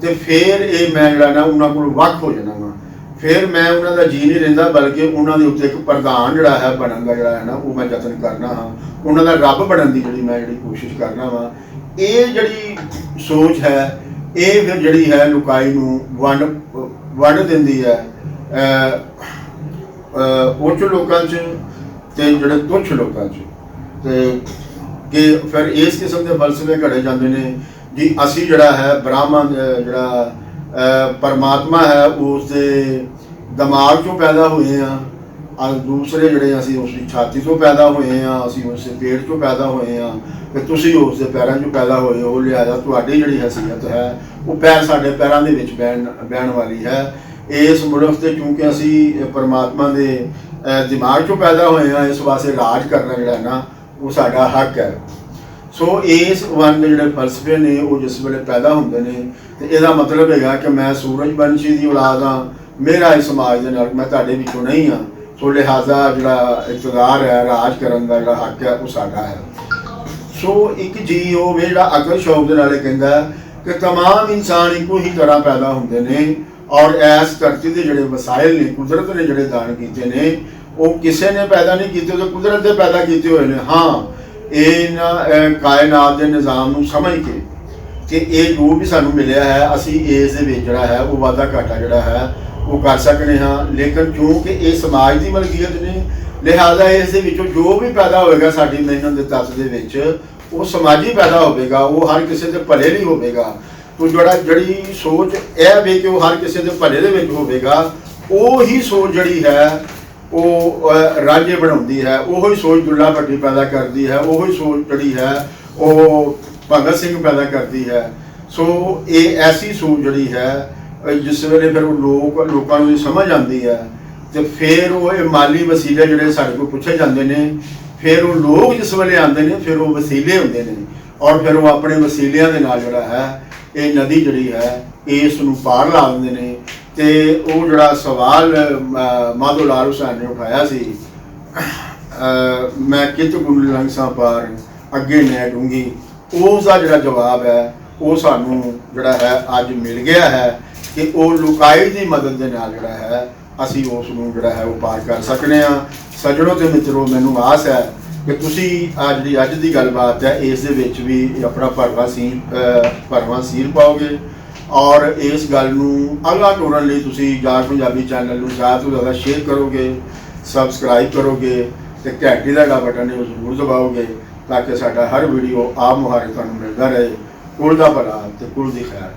ਤੇ ਫਿਰ ਇਹ ਮੈਂ ਜਿਹੜਾ ਨਾ ਉਹਨਾਂ ਕੋਲ ਵੱਖ ਹੋ ਜਾਣਾ ਵਾ, ਫਿਰ ਮੈਂ ਉਹਨਾਂ ਦਾ ਜੀ ਨਹੀਂ ਰਹਿੰਦਾ, ਬਲਕਿ ਉਹਨਾਂ ਦੇ ਉੱਤੇ ਇੱਕ ਪ੍ਰਧਾਨ ਜਿਹੜਾ ਹੈ ਬਣਨ ਦਾ ਜਿਹੜਾ ਹੈ ਨਾ ਉਹ ਮੈਂ ਯਤਨ ਕਰਨਾ ਹਾਂ, ਉਹਨਾਂ ਦਾ ਰੱਬ ਬਣਨ ਦੀ ਜਿਹੜੀ ਕੋਸ਼ਿਸ਼ ਕਰਨਾ ਵਾ। ਇਹ ਜਿਹੜੀ ਸੋਚ ਹੈ ਇਹ ਫਿਰ ਜਿਹੜੀ ਹੈ ਲੁਕਾਈ ਨੂੰ ਵੰਡ ਦਿੰਦੀ ਹੈ। ਉੱਚ ਲੋਕਾਂ 'ਚ ਤੇ ਜਿਹੜੇ ਤੁੱਛ ਲੋਕਾਂ 'ਚ, ਤੇ ਕਿ ਫਿਰ ਇਸ ਕਿਸਮ ਦੇ ਫਲਸਫੇ ਘੜੇ ਜਾਂਦੇ ਨੇ ਜੀ ਅਸੀਂ ਜਿਹੜਾ ਹੈ ਬ੍ਰਾਹਮਣ ਜਿਹੜਾ ਪਰਮਾਤਮਾ ਹੈ ਉਸ ਦੇ ਦਿਮਾਗ 'ਚੋਂ ਪੈਦਾ ਹੋਏ ਹਾਂ, ਦੂਸਰੇ ਜਿਹੜੇ ਅਸੀਂ ਉਸ ਦੀ ਛਾਤੀ ਤੋਂ ਪੈਦਾ ਹੋਏ ਹਾਂ, ਅਸੀਂ ਉਸ ਦੇ ਪੇਟ 'ਚੋਂ ਪੈਦਾ ਹੋਏ ਹਾਂ, ਤੇ ਤੁਸੀਂ ਉਸ ਦੇ ਪੈਰਾਂ 'ਚੋਂ ਪੈਦਾ ਹੋਏ ਹੋ, ਲਿਹਾਜ਼ਾ ਤੁਹਾਡੀ ਜਿਹੜੀ ਹਸੀਅਤ ਹੈ ਉਹ ਪੈਰ ਸਾਡੇ ਪੈਰਾਂ ਦੇ ਵਿੱਚ ਬਹਿਣ ਵਾਲੀ ਹੈ। ਇਸ ਮੁਲਕ 'ਤੇ ਕਿਉਂਕਿ ਅਸੀਂ ਪਰਮਾਤਮਾ ਦੇ ਦਿਮਾਗ 'ਚੋਂ ਪੈਦਾ ਹੋਏ ਹਾਂ, ਇਸ ਵਾਸਤੇ ਰਾਜ ਕਰਨਾ ਜਿਹੜਾ ਨਾ ਉਹ ਸਾਡਾ ਹੱਕ ਹੈ। ਸੋ ਇਸ ਵੰਨ ਦੇ ਜਿਹੜੇ ਫਲਸਫੇ ਨੇ ਉਹ ਜਿਸ ਵੇਲੇ ਪੈਦਾ ਹੁੰਦੇ ਨੇ ਤੇ ਇਹਦਾ ਮਤਲਬ ਹੈਗਾ ਕਿ ਮੈਂ ਸੂਰਜਵੰਸ਼ੀ ਦੀ ਔਲਾਦ ਹਾਂ, ਮੇਰਾ ਇਸ ਸਮਾਜ ਦੇ ਨਾਲ, ਮੈਂ ਤੁਹਾਡੇ ਵਿੱਚੋਂ ਨਹੀਂ ਹਾਂ, ਸੋ ਲਿਹਾਜ਼ਾ ਜਿਹੜਾ ਇਕਤਦਾਰ ਹੈ, ਰਾਜ ਕਰਨ ਦਾ ਜਿਹੜਾ ਹੱਕ ਹੈ ਉਹ ਸਾਡਾ ਹੈ। ਸੋ ਇੱਕ ਜੀ ਉਹ ਜਿਹੜਾ ਅਕਲ ਸ਼ੌਕ ਦੇ ਨਾਲ ਕਹਿੰਦਾ ਕਿ ਤਮਾਮ ਇਨਸਾਨ ਇੱਕੋ ਹੀ ਤਰ੍ਹਾਂ ਪੈਦਾ ਹੁੰਦੇ ਨੇ ਔਰ ਇਸ ਧਰਤੀ ਦੇ ਜਿਹੜੇ ਵਸਾਇਲ ਨੇ, ਕੁਦਰਤ ਨੇ ਜਿਹੜੇ ਦਾਨ ਕੀਤੇ ਨੇ, ਉਹ ਕਿਸੇ ਨੇ ਪੈਦਾ ਨਹੀਂ ਕੀਤੇ, ਉਹ ਕੁਦਰਤ ਦੇ ਪੈਦਾ ਕੀਤੇ ਹੋਏ ਨੇ। ਹਾਂ, ਇਹਨਾਂ ਕਾਇਨਾਤ ਦੇ ਨਿਜ਼ਾਮ ਨੂੰ ਸਮਝ ਕੇ ਕਿ ਇਹ ਜੋ ਵੀ ਸਾਨੂੰ ਮਿਲਿਆ ਹੈ ਅਸੀਂ ਇਸ ਦੇ ਵਿੱਚ ਜਿਹੜਾ ਹੈ ਉਹ ਵਾਧਾ ਘਾਟਾ ਜਿਹੜਾ ਹੈ ਉਹ ਕਰ ਸਕਦੇ ਹਾਂ, ਲੇਕਿਨ ਕਿਉਂਕਿ ਇਹ ਸਮਾਜ ਦੀ ਮਲਕੀਅਤ ਨੇ, ਲਿਹਾਜ਼ਾ ਇਸ ਦੇ ਵਿੱਚੋਂ ਜੋ ਵੀ ਪੈਦਾ ਹੋਵੇਗਾ ਸਾਡੀ ਮਿਹਨਤ ਦੇ ਤੱਤ ਦੇ ਵਿੱਚ ਉਹ ਸਮਾਜੀ ਪੈਦਾ ਹੋਵੇਗਾ, ਉਹ ਹਰ ਕਿਸੇ ਦੇ ਭਲੇ ਲਈ ਹੋਵੇਗਾ। ਤੋ ਜਿਹੜੀ ਸੋਚ ਇਹ ਵੇ ਕਿ ਉਹ ਹਰ ਕਿਸੇ ਦੇ ਭਲੇ ਦੇ ਵਿੱਚ ਹੋਵੇਗਾ, ਉਹ ਹੀ ਸੋਚ ਜਿਹੜੀ ਹੈ ਉਹ ਰਾਜੇ ਬਣਾਉਂਦੀ ਹੈ, ਉਹੋ ਹੀ ਸੋਚ ਦੁੱਲਾ ਭੱਟੀ ਪੈਦਾ ਕਰਦੀ ਹੈ, ਉਹੋ ਹੀ ਸੋਚ ਜਿਹੜੀ ਹੈ ਉਹ ਭਗਤ ਸਿੰਘ ਪੈਦਾ ਕਰਦੀ ਹੈ। ਸੋ ਇਹ ਐਸੀ ਸੋਚ ਜਿਹੜੀ ਹੈ ਜਿਸ ਵੇਲੇ ਫਿਰ ਉਹ ਲੋਕਾਂ ਨੂੰ ਸਮਝ ਆਉਂਦੀ ਹੈ ਤੇ ਫਿਰ ਉਹ ਇਹ ਮਾਲੀ ਵਸੀਲੇ ਜਿਹੜੇ ਸਾਡੇ ਕੋਲ ਪੁੱਛੇ ਜਾਂਦੇ ਨੇ, ਫਿਰ ਉਹ ਲੋਕ ਜਿਸ ਵੇਲੇ ਆਉਂਦੇ ਨੇ ਫਿਰ ਉਹ ਵਸੀਲੇ ਹੁੰਦੇ ਨੇ ਔਰ ਫਿਰ ਉਹ ਆਪਣੇ ਵਸੀਲਿਆਂ ਦੇ ਨਾਲ ਜਿਹੜਾ ਹੈ ਇਹ ਨਦੀ ਜਿਹੜੀ ਹੈ ਇਸ ਨੂੰ ਪਾਰ ਲਾ ਦਿੰਦੇ ਨੇ। ਤੇ ਉਹ ਜਿਹੜਾ ਸਵਾਲ ਮਾਧੋ ਲਾਲ ਹੁਸੈਨ ਨੇ ਉਠਾਇਆ ਸੀ, ਮੈਂ ਕਿਤ ਗੁਣ ਲੰਘਸਾਂ ਪਾਰ ਅੱਗੇ ਨੈ ਡੂੰਗੀ, ਉਸ ਦਾ ਜਿਹੜਾ ਜਵਾਬ ਹੈ ਉਹ ਸਾਨੂੰ ਜਿਹੜਾ ਹੈ ਅੱਜ ਮਿਲ ਗਿਆ ਹੈ ਕਿ ਉਹ ਲੁਕਾਈ ਦੀ ਮਦਦ ਦੇ ਨਾਲ ਜਿਹੜਾ ਹੈ ਅਸੀਂ ਉਸ ਨੂੰ ਜਿਹੜਾ ਹੈ ਉਹ ਪਾਰ ਕਰ ਸਕਦੇ ਹਾਂ। ਸੱਜਣੋ ਤੇ ਮਿੱਤਰੋ, ਮੈਨੂੰ ਆਸ ਹੈ ਕਿ ਤੁਸੀਂ ਜਿਹੜੀ ਅੱਜ ਦੀ ਗੱਲਬਾਤ ਹੈ ਇਸ ਦੇ ਵਿੱਚ ਵੀ ਆਪਣਾ ਭਰਵਾਂ ਸੀਲ ਪਾਓਗੇ ਔਰ ਇਸ ਗੱਲ ਨੂੰ ਅਗਾਂਹ ਤੋਰਨ ਲਈ ਤੁਸੀਂ ਜਾਗ ਪੰਜਾਬੀ ਚੈਨਲ ਨੂੰ ਜ਼ਿਆਦਾ ਤੋਂ ਜ਼ਿਆਦਾ ਸ਼ੇਅਰ ਕਰੋਗੇ, ਸਬਸਕ੍ਰਾਈਬ ਕਰੋਗੇ ਤੇ ਘੰਟੀ ਦਾ ਜਿਹੜਾ ਬਟਨ ਹੈ ਉਹ ਜ਼ਰੂਰ ਦਬਾਓਗੇ ਤਾਂ ਕਿ ਸਾਡਾ ਹਰ ਵੀਡੀਓ ਆਪ ਮੁਹਾਰੇ ਤੁਹਾਨੂੰ ਮਿਲਦਾ ਰਹੇ। ਕੁਲ ਦਾ ਭਲਾ ਤੇ ਕੁਲ ਦੀ ਖੈਰ।